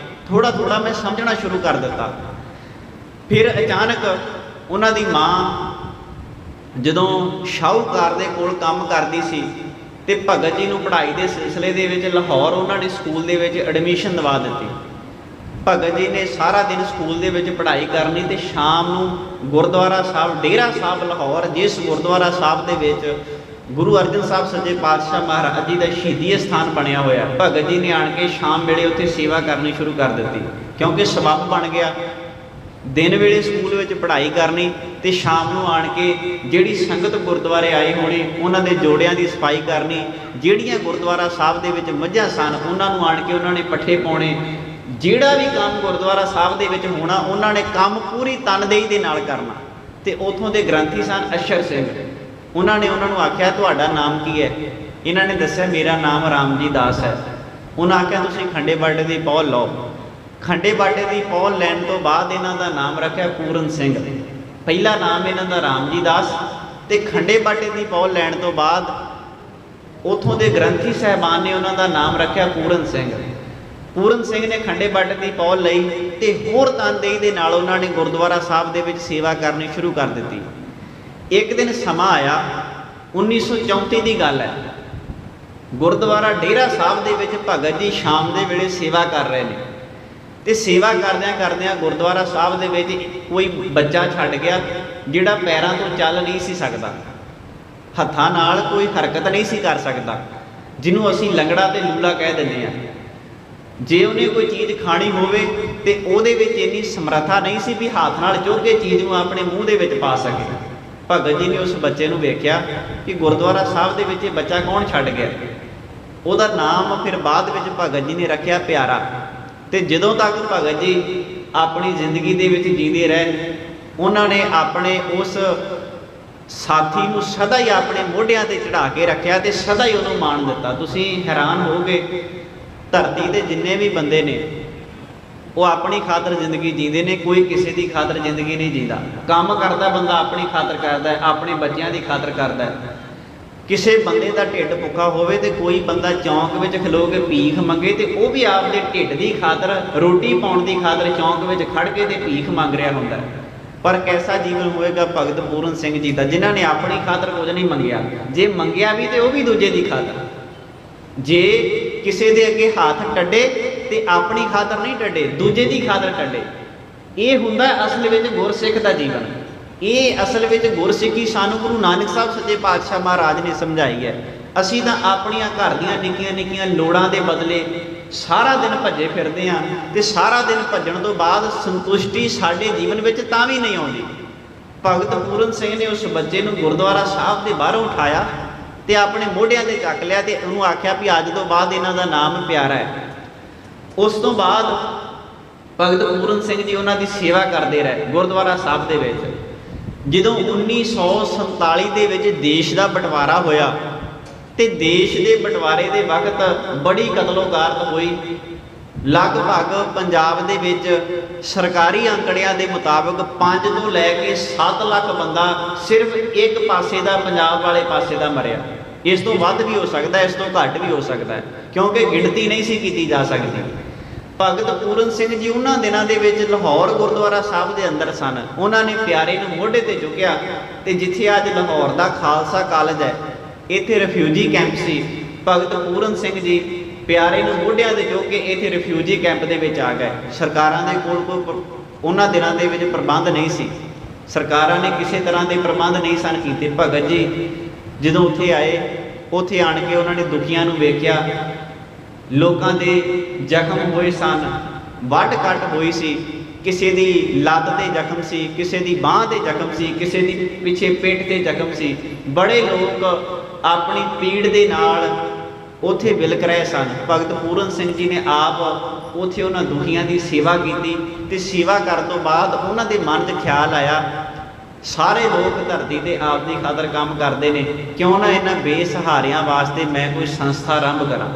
ਥੋੜ੍ਹਾ ਥੋੜ੍ਹਾ ਮੈਂ ਸਮਝਣਾ ਸ਼ੁਰੂ ਕਰ ਦਿੱਤਾ। ਫਿਰ ਅਚਾਨਕ ਉਹਨਾਂ ਦੀ ਮਾਂ ਜਦੋਂ ਸ਼ਾਹੂਕਾਰ ਦੇ ਕੋਲ ਕੰਮ ਕਰਦੀ ਸੀ ਤੇ ਭਗਤ ਜੀ ਨੂੰ ਪੜ੍ਹਾਈ ਦੇ ਸਿਲਸਿਲੇ ਦੇ ਵਿੱਚ ਲਾਹੌਰ ਉਹਨਾਂ ਨੇ ਸਕੂਲ ਦੇ ਵਿੱਚ ਐਡਮਿਸ਼ਨ ਦਿਵਾ ਦਿੱਤੀ। ਭਗਤ ਜੀ ਨੇ ਸਾਰਾ ਦਿਨ ਸਕੂਲ ਦੇ ਵਿੱਚ ਪੜ੍ਹਾਈ ਕਰਨੀ ਤੇ ਸ਼ਾਮ ਨੂੰ ਗੁਰਦੁਆਰਾ ਸਾਹਿਬ ਡੇਰਾ ਸਾਹਿਬ ਲਾਹੌਰ, ਜਿਸ ਗੁਰਦੁਆਰਾ ਸਾਹਿਬ ਦੇ ਵਿੱਚ ਗੁਰੂ ਅਰਜਨ ਸਾਹਿਬ ਸੱਚੇ ਪਾਤਸ਼ਾਹ ਮਹਾਰਾਜ ਜੀ ਦਾ ਸ਼ਹੀਦੀ ਸਥਾਨ ਬਣਿਆ ਹੋਇਆ, ਭਗਤ ਜੀ ਨੇ ਆਣ ਕੇ ਸ਼ਾਮ ਵੇਲੇ ਉੱਥੇ ਸੇਵਾ ਕਰਨੀ ਸ਼ੁਰੂ ਕਰ ਦਿੱਤੀ, ਕਿਉਂਕਿ ਸਬੱਬ ਬਣ ਗਿਆ। ਦਿਨ ਵੇਲੇ ਸਕੂਲ ਵਿੱਚ ਪੜ੍ਹਾਈ ਕਰਨੀ ਤੇ ਸ਼ਾਮ ਨੂੰ ਆਣ ਕੇ ਜਿਹੜੀ ਸੰਗਤ ਗੁਰਦੁਆਰੇ ਆਏ ਹੋਣੇ ਉਹਨਾਂ ਦੇ ਜੋੜਿਆਂ ਦੀ ਸਫਾਈ ਕਰਨੀ, ਜਿਹੜੀਆਂ ਗੁਰਦੁਆਰਾ ਸਾਹਿਬ ਦੇ ਵਿੱਚ ਮੱਝਾਂ ਸਨ ਉਹਨਾਂ ਨੂੰ ਆਣ ਕੇ ਉਹਨਾਂ ਨੇ ਪੱਠੇ ਪਾਉਣੇ, ਜਿਹੜਾ ਵੀ ਕੰਮ ਗੁਰਦੁਆਰਾ ਸਾਹਿਬ ਦੇ ਵਿੱਚ ਹੋਣਾ ਉਹਨਾਂ ਨੇ ਕੰਮ ਪੂਰੀ ਤਨਦੇਹੀ ਦੇ ਨਾਲ ਕਰਨਾ। ਤੇ ਉੱਥੋਂ ਦੇ ਗ੍ਰੰਥੀ ਸਨ ਅਸ਼ਰ ਸਿੰਘ, ਉਹਨਾਂ ਨੇ ਉਹਨਾਂ ਨੂੰ ਆਖਿਆ ਤੁਹਾਡਾ ਨਾਮ ਕੀ ਹੈ? ਇਹਨਾਂ ਨੇ ਦੱਸਿਆ ਮੇਰਾ ਨਾਮ ਰਾਮਜੀ ਦਾਸ ਹੈ। ਉਹਨਾਂ ਆਖਿਆ ਤੁਸੀਂ ਖੰਡੇ ਬਾਟੇ ਦੀ ਪੌਲ ਲਓ। ਖੰਡੇ ਬਾਟੇ ਦੀ ਪੌਲ ਲੈਣ ਤੋਂ ਬਾਅਦ ਇਹਨਾਂ ਦਾ ਨਾਮ ਰੱਖਿਆ ਪੂਰਨ ਸਿੰਘ। ਪਹਿਲਾ ਨਾਮ ਇਹਨਾਂ ਦਾ ਰਾਮਜੀ ਦਾਸ ਤੇ ਖੰਡੇ ਬਾਟੇ ਦੀ ਪੌਲ ਲੈਣ ਤੋਂ ਬਾਅਦ ਉੱਥੋਂ ਦੇ ਗ੍ਰੰਥੀ ਸਾਹਿਬਾਨ ਨੇ ਉਹਨਾਂ ਦਾ ਨਾਮ ਰੱਖਿਆ ਪੂਰਨ ਸਿੰਘ। ਪੂਰਨ ਸਿੰਘ ਨੇ ਖੰਡੇ ਬਾਟੇ ਦੀ ਪੌਲ ਲਈ ਤੇ ਹੋਰ ਤਨਦੇਹੀ ਦੇ ਨਾਲ ਉਹਨਾਂ ਨੇ ਗੁਰਦੁਆਰਾ ਸਾਹਿਬ ਦੇ ਵਿੱਚ ਸੇਵਾ ਕਰਨੀ ਸ਼ੁਰੂ ਕਰ ਦਿੱਤੀ। ਇੱਕ ਦਿਨ ਸਮਾਂ ਆਇਆ, 1934 ਦੀ ਗੱਲ ਹੈ, ਗੁਰਦੁਆਰਾ ਡੇਰਾ ਸਾਹਿਬ ਦੇ ਵਿੱਚ ਭਗਤ ਜੀ ਸ਼ਾਮ ਦੇ ਵੇਲੇ ਸੇਵਾ ਕਰ ਰਹੇ ਨੇ ਤੇ ਸੇਵਾ ਕਰਦਿਆਂ ਕਰਦਿਆਂ ਗੁਰਦੁਆਰਾ ਸਾਹਿਬ ਦੇ ਵਿੱਚ ਕੋਈ ਬੱਚਾ ਛੱਡ ਗਿਆ ਜਿਹੜਾ ਪੈਰਾਂ ਤੋਂ ਚੱਲ ਨਹੀਂ ਸੀ ਸਕਦਾ, ਹੱਥਾਂ ਨਾਲ ਕੋਈ ਹਰਕਤ ਨਹੀਂ ਸੀ ਕਰ ਸਕਦਾ, ਜਿਹਨੂੰ ਅਸੀਂ ਲੰਗੜਾ ਤੇ ਲੂਲਾ ਕਹਿ ਦਿੰਦੇ ਹਾਂ। ਜੇ ਉਹਨੇ ਕੋਈ ਚੀਜ਼ ਖਾਣੀ ਹੋਵੇ ਤੇ ਉਹਦੇ ਵਿੱਚ ਇੰਨੀ ਸਮਰੱਥਾ ਨਹੀਂ ਸੀ ਵੀ ਹੱਥ ਨਾਲ ਚੁੱਕ ਕੇ ਚੀਜ਼ ਨੂੰ ਆਪਣੇ ਮੂੰਹ ਦੇ ਵਿੱਚ ਪਾ ਸਕੇ। ਭਗਤ ਜੀ ਨੇ ਉਸ ਬੱਚੇ ਨੂੰ ਵੇਖਿਆ ਕਿ ਗੁਰਦੁਆਰਾ ਸਾਹਿਬ ਦੇ ਵਿੱਚ ਇਹ ਬੱਚਾ ਕੌਣ ਛੱਡ ਗਿਆ। ਉਹਦਾ ਨਾਮ ਫਿਰ ਬਾਅਦ ਵਿੱਚ ਭਗਤ ਜੀ ਨੇ ਰੱਖਿਆ ਪਿਆਰਾ। ਤੇ ਜਦੋਂ ਤੱਕ ਭਗਤ ਜੀ ਆਪਣੀ ਜ਼ਿੰਦਗੀ ਦੇ ਵਿੱਚ ਜੀਂਦੇ ਰਹੇ, ਉਹਨਾਂ ਨੇ ਆਪਣੇ ਉਸ ਸਾਥੀ ਨੂੰ ਸਦਾ ਹੀ ਆਪਣੇ ਮੋਢਿਆਂ ਤੇ ਚੜਾ ਕੇ ਰੱਖਿਆ ਤੇ ਸਦਾ ਹੀ ਉਹਨੂੰ ਮਾਣ ਦਿੱਤਾ। ਤੁਸੀਂ ਹੈਰਾਨ ਹੋਵੋਗੇ, ਧਰਤੀ ਦੇ ਜਿੰਨੇ ਵੀ ਬੰਦੇ ਨੇ ਉਹ ਆਪਣੀ ਖਾਤਰ ਜ਼ਿੰਦਗੀ ਜੀਂਦੇ ਨੇ, ਕੋਈ ਕਿਸੇ ਦੀ ਖਾਤਰ ਜ਼ਿੰਦਗੀ ਨਹੀਂ ਜੀਂਦਾ। ਕੰਮ ਕਰਦਾ ਬੰਦਾ ਆਪਣੀ ਖਾਤਰ ਕਰਦਾ ਹੈ, ਆਪਣੇ ਬੱਚਿਆਂ ਦੀ ਖਾਤਰ ਕਰਦਾ ਹੈ। ਕਿਸੇ ਬੰਦੇ ਦਾ ਢਿੱਡ ਭੁੱਖਾ ਹੋਵੇ ਤੇ ਕੋਈ ਬੰਦਾ ਚੌਂਕ ਵਿੱਚ ਖਲੋ ਕੇ ਭੀਖ ਮੰਗੇ ਤੇ ਉਹ ਵੀ ਆਪਦੇ ਢਿੱਡ ਦੀ ਖਾਤਰ, ਰੋਟੀ ਪਾਉਣ ਦੀ ਖਾਤਰ ਚੌਂਕ ਵਿੱਚ ਖੜ ਕੇ ਤੇ ਭੀਖ ਮੰਗ ਰਿਹਾ ਹੁੰਦਾ। ਪਰ ਕੈਸਾ ਜੀਵਨ ਹੋਏਗਾ ਭਗਤ ਪੂਰਨ ਸਿੰਘ ਜੀ ਦਾ, ਜਿਨ੍ਹਾਂ ਨੇ ਆਪਣੀ ਖਾਤਰ ਕੁਝ ਨਹੀਂ ਮੰਗਿਆ। ਜੇ ਮੰਗਿਆ ਵੀ ਤੇ ਉਹ ਵੀ ਦੂਜੇ ਦੀ ਖਾਤਰ। ਜੇ ਕਿਸੇ ਦੇ ਅੱਗੇ ਹੱਥ ਟੱਡੇ ਤੇ ਆਪਣੀ ਖਾਤਰ ਨਹੀਂ ਟੱਡੇ, ਦੂਜੇ ਦੀ ਖਾਤਰ ਟੱਡੇ। ਇਹ ਹੁੰਦਾ ਅਸਲ ਵਿੱਚ ਗੁਰਸਿੱਖ ਦਾ ਜੀਵਨ। ਇਹ ਅਸਲ ਵਿੱਚ ਗੁਰਸਿੱਖੀ ਸਾਨੂੰ ਗੁਰੂ ਨਾਨਕ ਸਾਹਿਬ ਸੱਚੇ ਪਾਤਸ਼ਾਹ ਮਹਾਰਾਜ ਨੇ ਸਮਝਾਈ ਹੈ। ਅਸੀਂ ਤਾਂ ਆਪਣੀਆਂ ਘਰ ਦੀਆਂ ਨਿੱਕੀਆਂ ਨਿੱਕੀਆਂ ਲੋੜਾਂ ਦੇ ਬਦਲੇ ਸਾਰਾ ਦਿਨ ਭੱਜੇ ਫਿਰਦੇ ਹਾਂ ਤੇ ਸਾਰਾ ਦਿਨ ਭੱਜਣ ਤੋਂ ਬਾਅਦ ਸੰਤੁਸ਼ਟੀ ਸਾਡੇ ਜੀਵਨ ਵਿੱਚ ਤਾਂ ਵੀ ਨਹੀਂ ਆਉਂਦੀ। ਭਗਤ ਪੂਰਨ ਸਿੰਘ ਨੇ ਉਸ ਬੱਚੇ ਨੂੰ ਗੁਰਦੁਆਰਾ ਸਾਹਿਬ ਦੇ ਬਾਹਰੋਂ ਉਠਾਇਆ ਤੇ ਆਪਣੇ ਮੋਢਿਆਂ ਤੇ ਚੱਕ ਲਿਆ ਤੇ ਉਹਨੂੰ ਆਖਿਆ ਵੀ ਅੱਜ ਤੋਂ ਬਾਅਦ ਇਹਨਾਂ ਦਾ ਨਾਮ ਪਿਆਰਾ ਹੈ। ਉਸ ਤੋਂ ਬਾਅਦ ਭਗਤ ਪੂਰਨ ਸਿੰਘ ਜੀ ਉਹਨਾਂ ਦੀ ਸੇਵਾ ਕਰਦੇ ਰਹੇ ਗੁਰਦੁਆਰਾ ਸਾਹਿਬ ਦੇ ਵਿੱਚ। ਜਦੋਂ 1947 ਦੇ ਵਿੱਚ ਦੇਸ਼ ਦਾ ਬਟਵਾਰਾ ਹੋਇਆ ਤੇ ਦੇਸ਼ ਦੇ ਬਟਵਾਰੇ ਦੇ ਵਕਤ ਬੜੀ ਕਤਲੋਗਾਰਤ ਹੋਈ। ਲਗਭਗ ਪੰਜਾਬ ਦੇ ਵਿੱਚ ਸਰਕਾਰੀ ਅੰਕੜਿਆਂ ਦੇ ਮੁਤਾਬਕ 5 ਤੋਂ ਲੈ ਕੇ 7 ਲੱਖ ਬੰਦਾ ਸਿਰਫ ਇੱਕ ਪਾਸੇ ਦਾ, ਪੰਜਾਬ ਵਾਲੇ ਪਾਸੇ ਦਾ ਮਰਿਆ। ਇਸ ਤੋਂ ਵੱਧ ਵੀ ਹੋ ਸਕਦਾ, ਇਸ ਤੋਂ ਘੱਟ ਵੀ ਹੋ ਸਕਦਾ, ਕਿਉਂਕਿ ਗਿਣਤੀ ਨਹੀਂ ਸੀ ਕੀਤੀ ਜਾ ਸਕਦੀ। ਭਗਤ ਪੂਰਨ ਸਿੰਘ ਜੀ ਉਹਨਾਂ ਦਿਨਾਂ ਦੇ ਵਿੱਚ ਲਾਹੌਰ ਗੁਰਦੁਆਰਾ ਸਾਹਿਬ ਦੇ ਅੰਦਰ ਸਨ। ਉਹਨਾਂ ਨੇ ਪਿਆਰੇ ਨੂੰ ਮੋਢੇ ਤੇ ਚੁੱਕਿਆ ਤੇ ਜਿੱਥੇ ਅੱਜ ਲਾਹੌਰ ਦਾ ਖਾਲਸਾ ਕਾਲਜ ਹੈ, ਇੱਥੇ ਰਿਫਿਊਜੀ ਕੈਂਪ ਸੀ। ਭਗਤ ਪੂਰਨ ਸਿੰਘ ਜੀ ਪਿਆਰੇ ਨੂੰ ਮੋਢਿਆਂ ਤੇ ਚੁੱਕ ਕੇ ਇੱਥੇ ਰਿਫਿਊਜੀ ਕੈਂਪ ਦੇ ਵਿੱਚ ਆ ਗਏ। ਸਰਕਾਰਾਂ ਦੇ ਕੋਲ ਕੋਈ ਉਹਨਾਂ ਦਿਨਾਂ ਦੇ ਵਿੱਚ ਪ੍ਰਬੰਧ ਨਹੀਂ ਸੀ, ਸਰਕਾਰਾਂ ਨੇ ਕਿਸੇ ਤਰ੍ਹਾਂ ਦੇ ਪ੍ਰਬੰਧ ਨਹੀਂ ਸਨ ਕੀਤੇ। ਭਗਤ ਜੀ ਜਦੋਂ ਉੱਥੇ ਆਏ, ਉੱਥੇ ਆਣ ਕੇ ਉਹਨਾਂ ਨੇ ਦੁਖੀਆਂ ਨੂੰ ਵੇਖਿਆ, ਲੋਕਾਂ ਦੇ ਜ਼ਖਮ ਹੋਏ ਸਨ, ਵੱਢ ਕੱਟ ਹੋਈ ਸੀ, ਕਿਸੇ ਦੀ ਲੱਤ ਤੇ ਜ਼ਖਮ ਸੀ, ਕਿਸੇ ਦੀ ਬਾਂਹ ਤੇ ਜ਼ਖਮ ਸੀ, ਕਿਸੇ ਦੀ ਪਿੱਛੇ ਪਿੱਠ ਤੇ ਜ਼ਖਮ ਸੀ। ਬੜੇ ਲੋਕ ਆਪਣੀ ਪੀੜ ਦੇ ਨਾਲ ਉੱਥੇ ਵਿਲਕ ਰਹੇ ਸਨ। ਭਗਤ ਪੂਰਨ ਸਿੰਘ ਜੀ ਨੇ ਆਪ ਉੱਥੇ ਉਹਨਾਂ ਦੁਖੀਆਂ ਦੀ ਸੇਵਾ ਕੀਤੀ ਤੇ ਸੇਵਾ ਕਰਨ ਤੋਂ ਬਾਅਦ ਉਹਨਾਂ ਦੇ ਮਨ 'ਚ ਖਿਆਲ ਆਇਆ, ਸਾਰੇ ਲੋਕ ਧਰਤੀ ਤੇ ਆਪ ਦੀ ਖਾਤਰ ਕੰਮ ਕਰਦੇ ਨੇ, ਕਿਉਂ ਨਾ ਇਹਨਾਂ ਬੇਸਹਾਰਿਆਂ ਵਾਸਤੇ ਮੈਂ ਕੋਈ ਸੰਸਥਾ ਆਰੰਭ ਕਰਾਂ,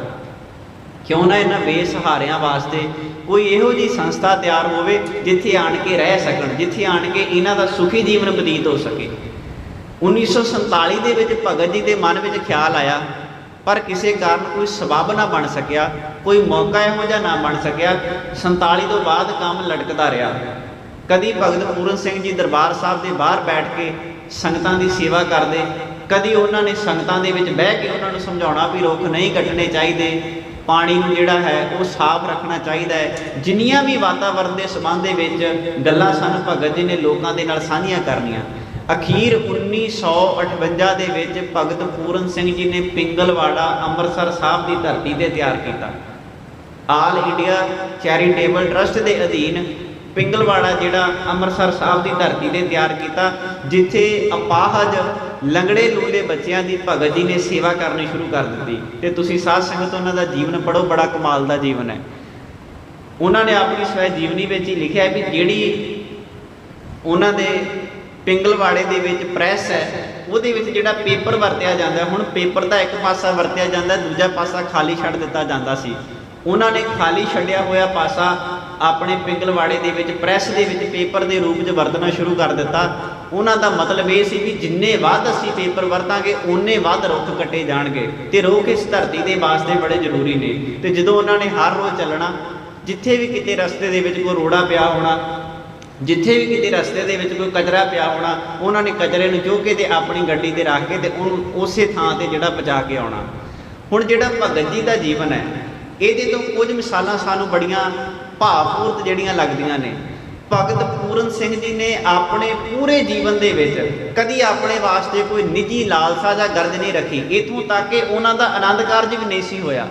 क्यों ना इन्हां बेसहारिਆਂ वास्ते कोई इहो जी संस्था तैयार होवे जिथे आण के रह सकण, जिथे आण के इन्हां दा सुखी जीवन बतीत हो सके। 1947 ਦੇ ਵਿੱਚ भगत जी के मन में ख्याल आया, पर किसी कारण कोई सबब ना बन सकिया, कोई मौका इहो जिहा ना बन सकिया। 47 तो बाद काम लटकदा रहा। कदी भगत पूरन सिंह जी दरबार साहब के बाहर बैठ के संगतां की सेवा करते, कदी उन्होंने संगतां दे विच बह के उन्होंने समझाउणा भी रुख नहीं कटने चाहिए, पानी नूं जिहड़ा है वो साफ रखना चाहिए है। जिन्नियां भी वातावरण के संबंध दे विच गल्लां सन भगत जी ने लोकां दे नाल साझीआं करनियां। अखीर 1958 ਦੇ ਵਿੱਚ भगत पूरन सिंह जी ने पिंगलवाड़ा ਅੰਮ੍ਰਿਤਸਰ ਸਾਹਿਬ ਦੀ ਧਰਤੀ ਤੇ ਤਿਆਰ ਕੀਤਾ। ਆਲ ਇੰਡੀਆ ਚੈਰੀਟੇਬਲ ਟਰਸਟ ਦੇ ਅਧੀਨ ਪਿੰਗਲਵਾੜਾ ਜਿਹੜਾ ਅੰਮ੍ਰਿਤਸਰ ਸਾਹਿਬ ਦੀ ਧਰਤੀ ਤੇ ਤਿਆਰ ਕੀਤਾ, ਜਿੱਥੇ ਅਪਾਹਜ ਲੰਗੜੇ ਲੂਲੇ ਬੱਚਿਆਂ ਦੀ ਭਗਤ ਜੀ ਨੇ ਸੇਵਾ ਕਰਨੀ ਸ਼ੁਰੂ ਕਰ ਦਿੱਤੀ। ਤੇ ਤੁਸੀਂ ਸਾਧ ਸੰਗਤ ਉਹਨਾਂ ਦਾ ਜੀਵਨ ਪੜ੍ਹੋ, ਬੜਾ ਕਮਾਲ ਦਾ ਜੀਵਨ ਹੈ। ਉਹਨਾਂ ਨੇ ਆਪਣੀ ਸਵੈ ਜੀਵਨੀ ਵਿੱਚ ਹੀ ਲਿਖਿਆ ਵੀ ਜਿਹੜੀ ਉਹਨਾਂ ਦੇ ਪਿੰਗਲਵਾੜੇ ਦੇ ਵਿੱਚ ਪ੍ਰੈਸ ਹੈ, ਉਹਦੇ ਵਿੱਚ ਜਿਹੜਾ ਪੇਪਰ ਵਰਤਿਆ ਜਾਂਦਾ, ਹੁਣ ਪੇਪਰ ਦਾ ਇੱਕ ਪਾਸਾ ਵਰਤਿਆ ਜਾਂਦਾ, ਦੂਜਾ ਪਾਸਾ ਖਾਲੀ ਛੱਡ ਦਿੱਤਾ ਜਾਂਦਾ ਸੀ। ਉਹਨਾਂ ਨੇ ਖਾਲੀ ਛੱਡਿਆ ਹੋਇਆ ਪਾਸਾ ਆਪਣੇ ਪਿੰਗਲਵਾੜੇ ਦੇ ਵਿੱਚ ਪ੍ਰੈਸ ਦੇ ਵਿੱਚ ਪੇਪਰ ਦੇ ਰੂਪ 'ਚ ਵਰਤਣਾ ਸ਼ੁਰੂ ਕਰ ਦਿੱਤਾ। ਉਹਨਾਂ ਦਾ ਮਤਲਬ ਇਹ ਸੀ ਵੀ ਜਿੰਨੇ ਵੱਧ ਅਸੀਂ ਪੇਪਰ ਵਰਤਾਂਗੇ ਓਨੇ ਵੱਧ ਰੁੱਖ ਕੱਟੇ ਜਾਣਗੇ, ਤੇ ਰੁੱਖ ਇਸ ਧਰਤੀ ਦੇ ਵਾਸਤੇ ਬੜੇ ਜ਼ਰੂਰੀ ਨੇ। ਤੇ ਜਦੋਂ ਉਹਨਾਂ ਨੇ ਹਰ ਰੋਜ਼ ਚੱਲਣਾ, ਜਿੱਥੇ ਵੀ ਕਿਤੇ ਰਸਤੇ ਦੇ ਵਿੱਚ ਕੋਈ ਰੋੜਾ ਪਿਆ ਹੋਣਾ, ਜਿੱਥੇ ਵੀ ਕਿਤੇ ਰਸਤੇ ਦੇ ਵਿੱਚ ਕੋਈ ਕਚਰਾ ਪਿਆ ਹੋਣਾ, ਉਹਨਾਂ ਨੇ ਕਚਰੇ ਨੂੰ ਚੁੱਕ ਕੇ ਤੇ ਆਪਣੀ ਗੱਡੀ ਤੇ ਰੱਖ ਕੇ ਤੇ ਉਹਨੂੰ ਉਸੇ ਥਾਂ ਤੇ ਜਿਹੜਾ ਪਹੁੰਚਾ ਕੇ ਆਉਣਾ। ਹੁਣ ਜਿਹੜਾ ਭਗਤ ਜੀ ਦਾ ਜੀਵਨ ਹੈ, ਇਹਦੇ ਤੋਂ ਕੁਝ ਮਿਸਾਲਾਂ ਸਾਨੂੰ ਬੜੀਆਂ ਭਾਵਪੂਰਤ ਜਿਹੜੀਆਂ ਲੱਗਦੀਆਂ ਨੇ। ਭਗਤ ਪੂਰਨ ਸਿੰਘ ਜੀ ਨੇ ਆਪਣੇ ਪੂਰੇ ਜੀਵਨ ਦੇ ਵਿੱਚ ਕਦੀ ਆਪਣੇ ਵਾਸਤੇ ਕੋਈ ਨਿੱਜੀ ਲਾਲਸਾ ਜਾਂ ਗਰਜ ਨਹੀਂ ਰੱਖੀ, ਇੱਥੋਂ ਤੱਕ ਕਿ ਉਹਨਾਂ ਦਾ ਆਨੰਦ ਕਾਰਜ ਵੀ ਨਹੀਂ ਸੀ ਹੋਇਆ।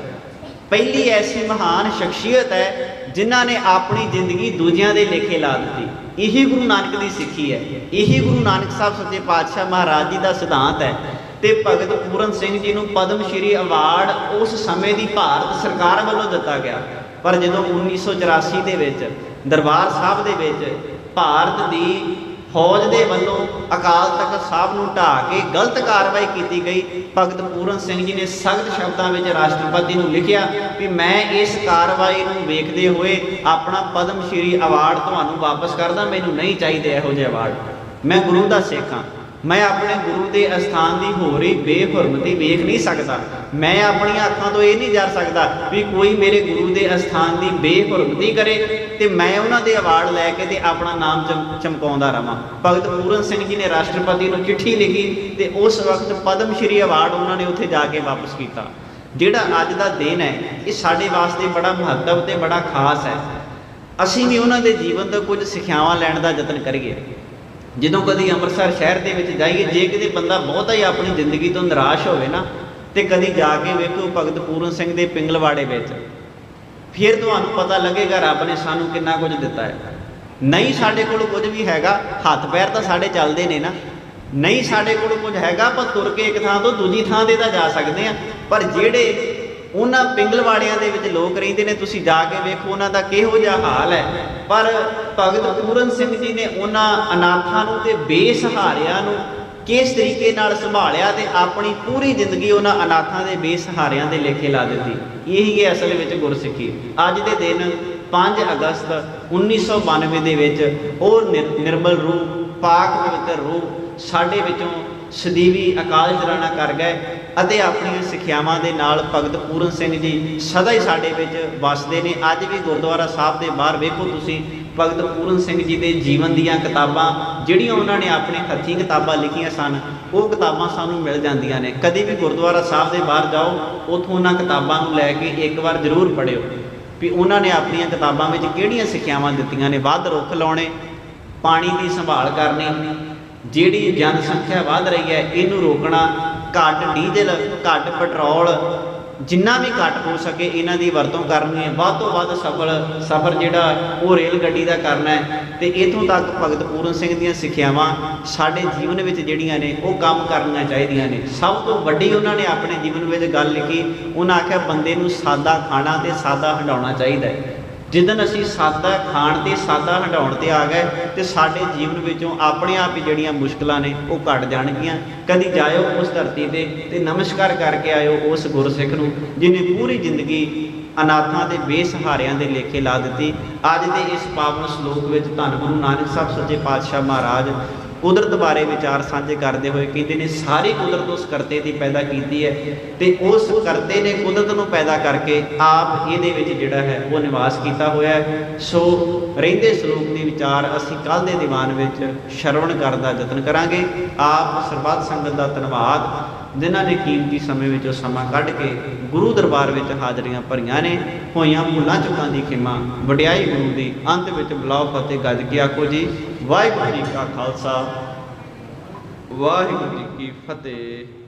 ਪਹਿਲੀ ਐਸੀ ਮਹਾਨ ਸ਼ਖਸੀਅਤ ਹੈ ਜਿਨ੍ਹਾਂ ਨੇ ਆਪਣੀ ਜ਼ਿੰਦਗੀ ਦੂਜਿਆਂ ਦੇ ਲੇਖੇ ਲਾ ਦਿੱਤੀ। ਇਹੀ ਗੁਰੂ ਨਾਨਕ ਦੀ ਸਿੱਖੀ ਹੈ, ਇਹੀ ਗੁਰੂ ਨਾਨਕ ਸਾਹਿਬ ਸੱਚੇ ਪਾਤਸ਼ਾਹ ਮਹਾਰਾਜ ਜੀ ਦਾ ਸਿਧਾਂਤ ਹੈ। ਤੇ ਭਗਤ ਪੂਰਨ ਸਿੰਘ ਜੀ ਨੂੰ ਪਦਮ ਸ਼੍ਰੀ ਅਵਾਰਡ ਉਸ ਸਮੇਂ ਦੀ ਭਾਰਤ ਸਰਕਾਰ ਵੱਲੋਂ ਦਿੱਤਾ ਗਿਆ, ਪਰ ਜਦੋਂ 1984 ਦੇ ਵਿੱਚ ਦਰਬਾਰ ਸਾਹਿਬ ਦੇ ਵਿੱਚ ਭਾਰਤ ਦੀ ਫੌਜ ਦੇ ਵੱਲੋਂ ਅਕਾਲ ਤਖਤ ਸਾਹਿਬ ਨੂੰ ਢਾਹ ਕੇ ਗਲਤ ਕਾਰਵਾਈ ਕੀਤੀ ਗਈ, ਭਗਤ ਪੂਰਨ ਸਿੰਘ ਜੀ ਨੇ ਸਖਤ ਸ਼ਬਦਾਂ ਵਿੱਚ ਰਾਸ਼ਟਰਪਤੀ ਨੂੰ ਲਿਖਿਆ ਵੀ ਮੈਂ ਇਸ ਕਾਰਵਾਈ ਨੂੰ ਵੇਖਦੇ ਹੋਏ ਆਪਣਾ ਪਦਮ ਸ਼੍ਰੀ ਅਵਾਰਡ ਤੁਹਾਨੂੰ ਵਾਪਸ ਕਰਦਾ, ਮੈਨੂੰ ਨਹੀਂ ਚਾਹੀਦੇ ਇਹੋ ਜਿਹੇ ਅਵਾਰਡ। ਮੈਂ ਗੁਰੂ ਦਾ ਸਿੱਖ ਹਾਂ, ਮੈਂ ਆਪਣੇ ਗੁਰੂ ਦੇ ਅਸਥਾਨ ਦੀ ਹੋ ਰਹੀ ਬੇਹੁਰਮਤੀ ਵੇਖ ਨਹੀਂ ਸਕਦਾ। ਮੈਂ ਆਪਣੀਆਂ ਅੱਖਾਂ ਤੋਂ ਇਹ ਨਹੀਂ ਜਰ ਸਕਦਾ ਵੀ ਕੋਈ ਮੇਰੇ ਗੁਰੂ ਦੇ ਅਸਥਾਨ ਦੀ ਬੇਹੁਰਮਤੀ ਕਰੇ ਤੇ ਮੈਂ ਉਹਨਾਂ ਦੇ ਅਵਾਰਡ ਲੈ ਕੇ ਤੇ ਆਪਣਾ ਨਾਮ ਚਮਕਾਉਂਦਾ ਰਵਾਂ। ਭਗਤ ਪੂਰਨ ਸਿੰਘ ਜੀ ਨੇ ਰਾਸ਼ਟਰਪਤੀ ਨੂੰ ਚਿੱਠੀ ਲਿਖੀ ਤੇ ਉਸ ਵਕਤ ਪਦਮ ਸ਼੍ਰੀ ਅਵਾਰਡ ਉਹਨਾਂ ਨੇ ਉੱਥੇ ਜਾ ਕੇ ਵਾਪਸ ਕੀਤਾ। ਜਿਹੜਾ ਅੱਜ ਦਾ ਦਿਨ ਹੈ, ਇਹ ਸਾਡੇ ਵਾਸਤੇ ਬੜਾ ਮਹੱਤਵ ਤੇ ਬੜਾ ਖਾਸ ਹੈ। ਅਸੀਂ ਵੀ ਉਹਨਾਂ ਦੇ ਜੀਵਨ ਤੋਂ ਕੁਝ ਸਿੱਖਿਆਵਾਂ ਲੈਣ ਦਾ ਯਤਨ ਕਰੀਏ। ਜਦੋਂ ਕਦੀ ਅੰਮ੍ਰਿਤਸਰ ਸ਼ਹਿਰ ਦੇ ਵਿੱਚ ਜਾਈਏ, ਜੇ ਕਿਤੇ ਬੰਦਾ ਬਹੁਤਾ ਹੀ ਆਪਣੀ ਜ਼ਿੰਦਗੀ ਤੋਂ ਨਿਰਾਸ਼ ਹੋਵੇ ਨਾ, ਤੇ ਕਦੀ ਜਾ ਕੇ ਵੇਖੋ ਭਗਤ ਪੂਰਨ ਸਿੰਘ ਦੇ ਪਿੰਗਲਵਾੜੇ ਵਿੱਚ, ਫਿਰ ਤੁਹਾਨੂੰ ਪਤਾ ਲੱਗੇਗਾ ਰੱਬ ਨੇ ਸਾਨੂੰ ਕਿੰਨਾ ਕੁਝ ਦਿੱਤਾ ਹੈ। ਨਹੀਂ ਸਾਡੇ ਕੋਲ ਕੁਝ ਵੀ ਹੈਗਾ, ਹੱਥ ਪੈਰ ਤਾਂ ਸਾਡੇ ਚੱਲਦੇ ਨੇ ਨਾ, ਨਹੀਂ ਸਾਡੇ ਕੋਲ ਕੁਝ ਹੈਗਾ, ਆਪਾਂ ਤੁਰ ਕੇ ਇੱਕ ਥਾਂ ਤੋਂ ਦੂਜੀ ਥਾਂ 'ਤੇ ਤਾਂ ਜਾ ਸਕਦੇ ਹਾਂ, ਪਰ ਜਿਹੜੇ ਉਹਨਾਂ ਪਿੰਗਲਵਾੜਿਆਂ ਦੇ ਵਿੱਚ ਲੋਕ ਰਹਿੰਦੇ ਨੇ, ਤੁਸੀਂ ਜਾ ਕੇ ਵੇਖੋ ਉਹਨਾਂ ਦਾ ਕਿਹੋ ਜਿਹਾ ਹਾਲ ਹੈ। ਪਰ ਭਗਤ ਪੂਰਨ ਸਿੰਘ ਜੀ ਨੇ ਉਹਨਾਂ ਅਨਾਥਾਂ ਨੂੰ ਤੇ ਬੇਸਹਾਰਿਆਂ ਨੂੰ ਕਿਸ ਤਰੀਕੇ ਨਾਲ ਸੰਭਾਲਿਆ ਤੇ ਆਪਣੀ ਪੂਰੀ ਜ਼ਿੰਦਗੀ ਉਹਨਾਂ ਅਨਾਥਾਂ ਦੇ ਬੇਸਹਾਰਿਆਂ ਦੇ ਲੇਖੇ ਲਾ ਦਿੱਤੀ। ਇਹੀ ਹੈ ਅਸਲ ਵਿੱਚ ਗੁਰਸਿੱਖੀ। ਅੱਜ ਦੇ ਦਿਨ 5 ਅਗਸਤ 1992 ਦੇ ਵਿੱਚ ਉਹ ਨਿਰਮਲ ਰੂਹ, ਪਾਕ ਪਵਿੱਤਰ ਰੂਹ ਸਾਡੇ ਵਿੱਚੋਂ ਸਦੀਵੀ ਅਕਾਲ ਚਲਾਣਾ ਕਰ ਗਏ ਅਤੇ ਆਪਣੀਆਂ ਸਿੱਖਿਆਵਾਂ ਦੇ ਨਾਲ ਭਗਤ ਪੂਰਨ ਸਿੰਘ ਜੀ ਸਦਾ ਹੀ ਸਾਡੇ ਵਿੱਚ ਵਸਦੇ ਨੇ। ਅੱਜ ਵੀ ਗੁਰਦੁਆਰਾ ਸਾਹਿਬ ਦੇ ਬਾਹਰ ਵੇਖੋ ਤੁਸੀਂ, ਭਗਤ ਪੂਰਨ ਸਿੰਘ ਜੀ ਦੇ ਜੀਵਨ ਦੀਆਂ ਕਿਤਾਬਾਂ ਜਿਹੜੀਆਂ ਉਹਨਾਂ ਨੇ ਆਪਣੇ ਹੱਥੀਂ ਕਿਤਾਬਾਂ ਲਿਖੀਆਂ ਸਨ, ਉਹ ਕਿਤਾਬਾਂ ਸਾਨੂੰ ਮਿਲ ਜਾਂਦੀਆਂ ਨੇ। ਕਦੇ ਵੀ ਗੁਰਦੁਆਰਾ ਸਾਹਿਬ ਦੇ ਬਾਹਰ ਜਾਓ, ਉੱਥੋਂ ਉਹਨਾਂ ਕਿਤਾਬਾਂ ਨੂੰ ਲੈ ਕੇ ਇੱਕ ਵਾਰ ਜ਼ਰੂਰ ਪੜ੍ਹਿਓ ਵੀ ਉਹਨਾਂ ਨੇ ਆਪਣੀਆਂ ਕਿਤਾਬਾਂ ਵਿੱਚ ਕਿਹੜੀਆਂ ਸਿੱਖਿਆਵਾਂ ਦਿੱਤੀਆਂ ਨੇ। ਵੱਧ ਰੁੱਖ ਲਾਉਣੇ, ਪਾਣੀ ਦੀ ਸੰਭਾਲ ਕਰਨੀ, ਜਿਹੜੀ ਜਨਸੰਖਿਆ ਵੱਧ ਰਹੀ ਹੈ ਇਹਨੂੰ ਰੋਕਣਾ, ਘੱਟ ਡੀਜ਼ਲ, ਘੱਟ ਪੈਟਰੋਲ, ਜਿੰਨਾ ਵੀ ਘੱਟ ਹੋ ਸਕੇ ਇਹਨਾਂ ਦੀ ਵਰਤੋਂ ਕਰਨੀ ਹੈ। ਵੱਧ ਤੋਂ ਵੱਧ ਸਫ਼ਰ ਜਿਹੜਾ ਉਹ ਰੇਲ ਗੱਡੀ ਦਾ ਕਰਨਾ ਹੈ। ਤੇ ਇੱਥੋਂ ਤੱਕ ਭਗਤ ਪੂਰਨ ਸਿੰਘ ਦੀਆਂ ਸਿੱਖਿਆਵਾਂ ਸਾਡੇ ਜੀਵਨ ਵਿੱਚ ਜਿਹੜੀਆਂ ਨੇ ਉਹ ਕੰਮ ਕਰਨੀਆਂ ਚਾਹੀਦੀਆਂ ਨੇ। ਸਭ ਤੋਂ ਵੱਡੀ ਉਹਨਾਂ ਨੇ ਆਪਣੇ ਜੀਵਨ ਵਿੱਚ ਗੱਲ ਲਿਖੀ, ਉਹਨਾਂ ਆਖਿਆ ਬੰਦੇ ਨੂੰ ਸਾਦਾ ਖਾਣਾ ਤੇ ਸਾਦਾ ਹੰਡਾਉਣਾ ਚਾਹੀਦਾ ਹੈ। ਜਿੱਦਣ ਅਸੀਂ ਸਾਦਾ ਖਾਣ ਤੇ ਸਾਦਾ ਹੰਡਾਉਣ ਤੇ ਆ ਗਏ ਤੇ ਸਾਡੇ ਜੀਵਨ ਵਿੱਚੋਂ ਆਪਣੇ ਆਪ ਹੀ ਜਿਹੜੀਆਂ ਮੁਸ਼ਕਲਾਂ ਨੇ ਉਹ ਘਟ ਜਾਣਗੀਆਂ। ਕਦੀ ਜਾਇਓ ਉਸ ਧਰਤੀ ਤੇ ਨਮਸਕਾਰ ਕਰਕੇ ਆਇਓ ਉਸ ਗੁਰਸਿੱਖ ਨੂੰ ਜਿਹਨੇ ਪੂਰੀ ਜ਼ਿੰਦਗੀ ਅਨਾਥਾਂ ਦੇ ਬੇਸਹਾਰਿਆਂ ਦੇ ਲੇਖੇ ਲਾ ਦਿੱਤੀ। ਅੱਜ ਦੇ ਇਸ ਪਾਵਨ ਸ਼ਲੋਕ ਵਿੱਚ ਧੰਨ ਗੁਰੂ ਨਾਨਕ ਸਾਹਿਬ ਸੱਚੇ ਪਾਤਸ਼ਾਹ ਮਹਾਰਾਜ ਕੁਦਰਤ ਬਾਰੇ ਵਿਚਾਰ ਸਾਂਝੇ ਕਰਦੇ ਹੋਏ ਕਹਿੰਦੇ ਨੇ ਸਾਰੀ ਕੁਦਰਤ ਉਸ ਕਰਤੇ ਦੀ ਪੈਦਾ ਕੀਤੀ ਹੈ ਤੇ ਉਸ ਕਰਤੇ ਨੇ ਕੁਦਰਤ ਨੂੰ ਪੈਦਾ ਕਰਕੇ ਆਪ ਇਹਦੇ ਵਿੱਚ ਜਿਹੜਾ ਹੈ ਉਹ ਨਿਵਾਸ ਕੀਤਾ ਹੋਇਆ ਹੈ। ਸੋ ਰਹਿੰਦੇ ਸ਼ਲੋਕ ਦੇ ਵਿਚਾਰ ਅਸੀਂ ਕੱਲ ਦੇ ਦੀਵਾਨ ਵਿੱਚ ਸ਼ਰਵਣ ਕਰਨ ਦਾ ਯਤਨ ਕਰਾਂਗੇ। ਆਪ ਸਰਬੱਤ ਸੰਗਤ ਦਾ ਧੰਨਵਾਦ ਜਿਨ੍ਹਾਂ ਨੇ ਕੀਮਤੀ ਸਮੇਂ ਵਿੱਚੋਂ ਸਮਾਂ ਕੱਢ ਕੇ ਗੁਰੂ ਦਰਬਾਰ ਵਿੱਚ ਹਾਜ਼ਰੀਆਂ ਭਰੀਆਂ ਨੇ। ਹੋਈਆਂ ਭੁੱਲਾਂ ਚੁੱਕਾਂ ਦੀ ਖਿਮਾ, ਵਡਿਆਈ ਗੁਰੂ ਦੀ। ਅੰਤ ਵਿੱਚ ਬੁਲਾਓ ਫਤਿਹ ਗੱਜ ਕੇ ਆਖੋ ਜੀ ਵਾਹਿਗੁਰੂ ਜੀ ਕਾ ਖਾਲਸਾ ਵਾਹਿਗੁਰੂ ਜੀ ਕੀ ਫਤਿਹ।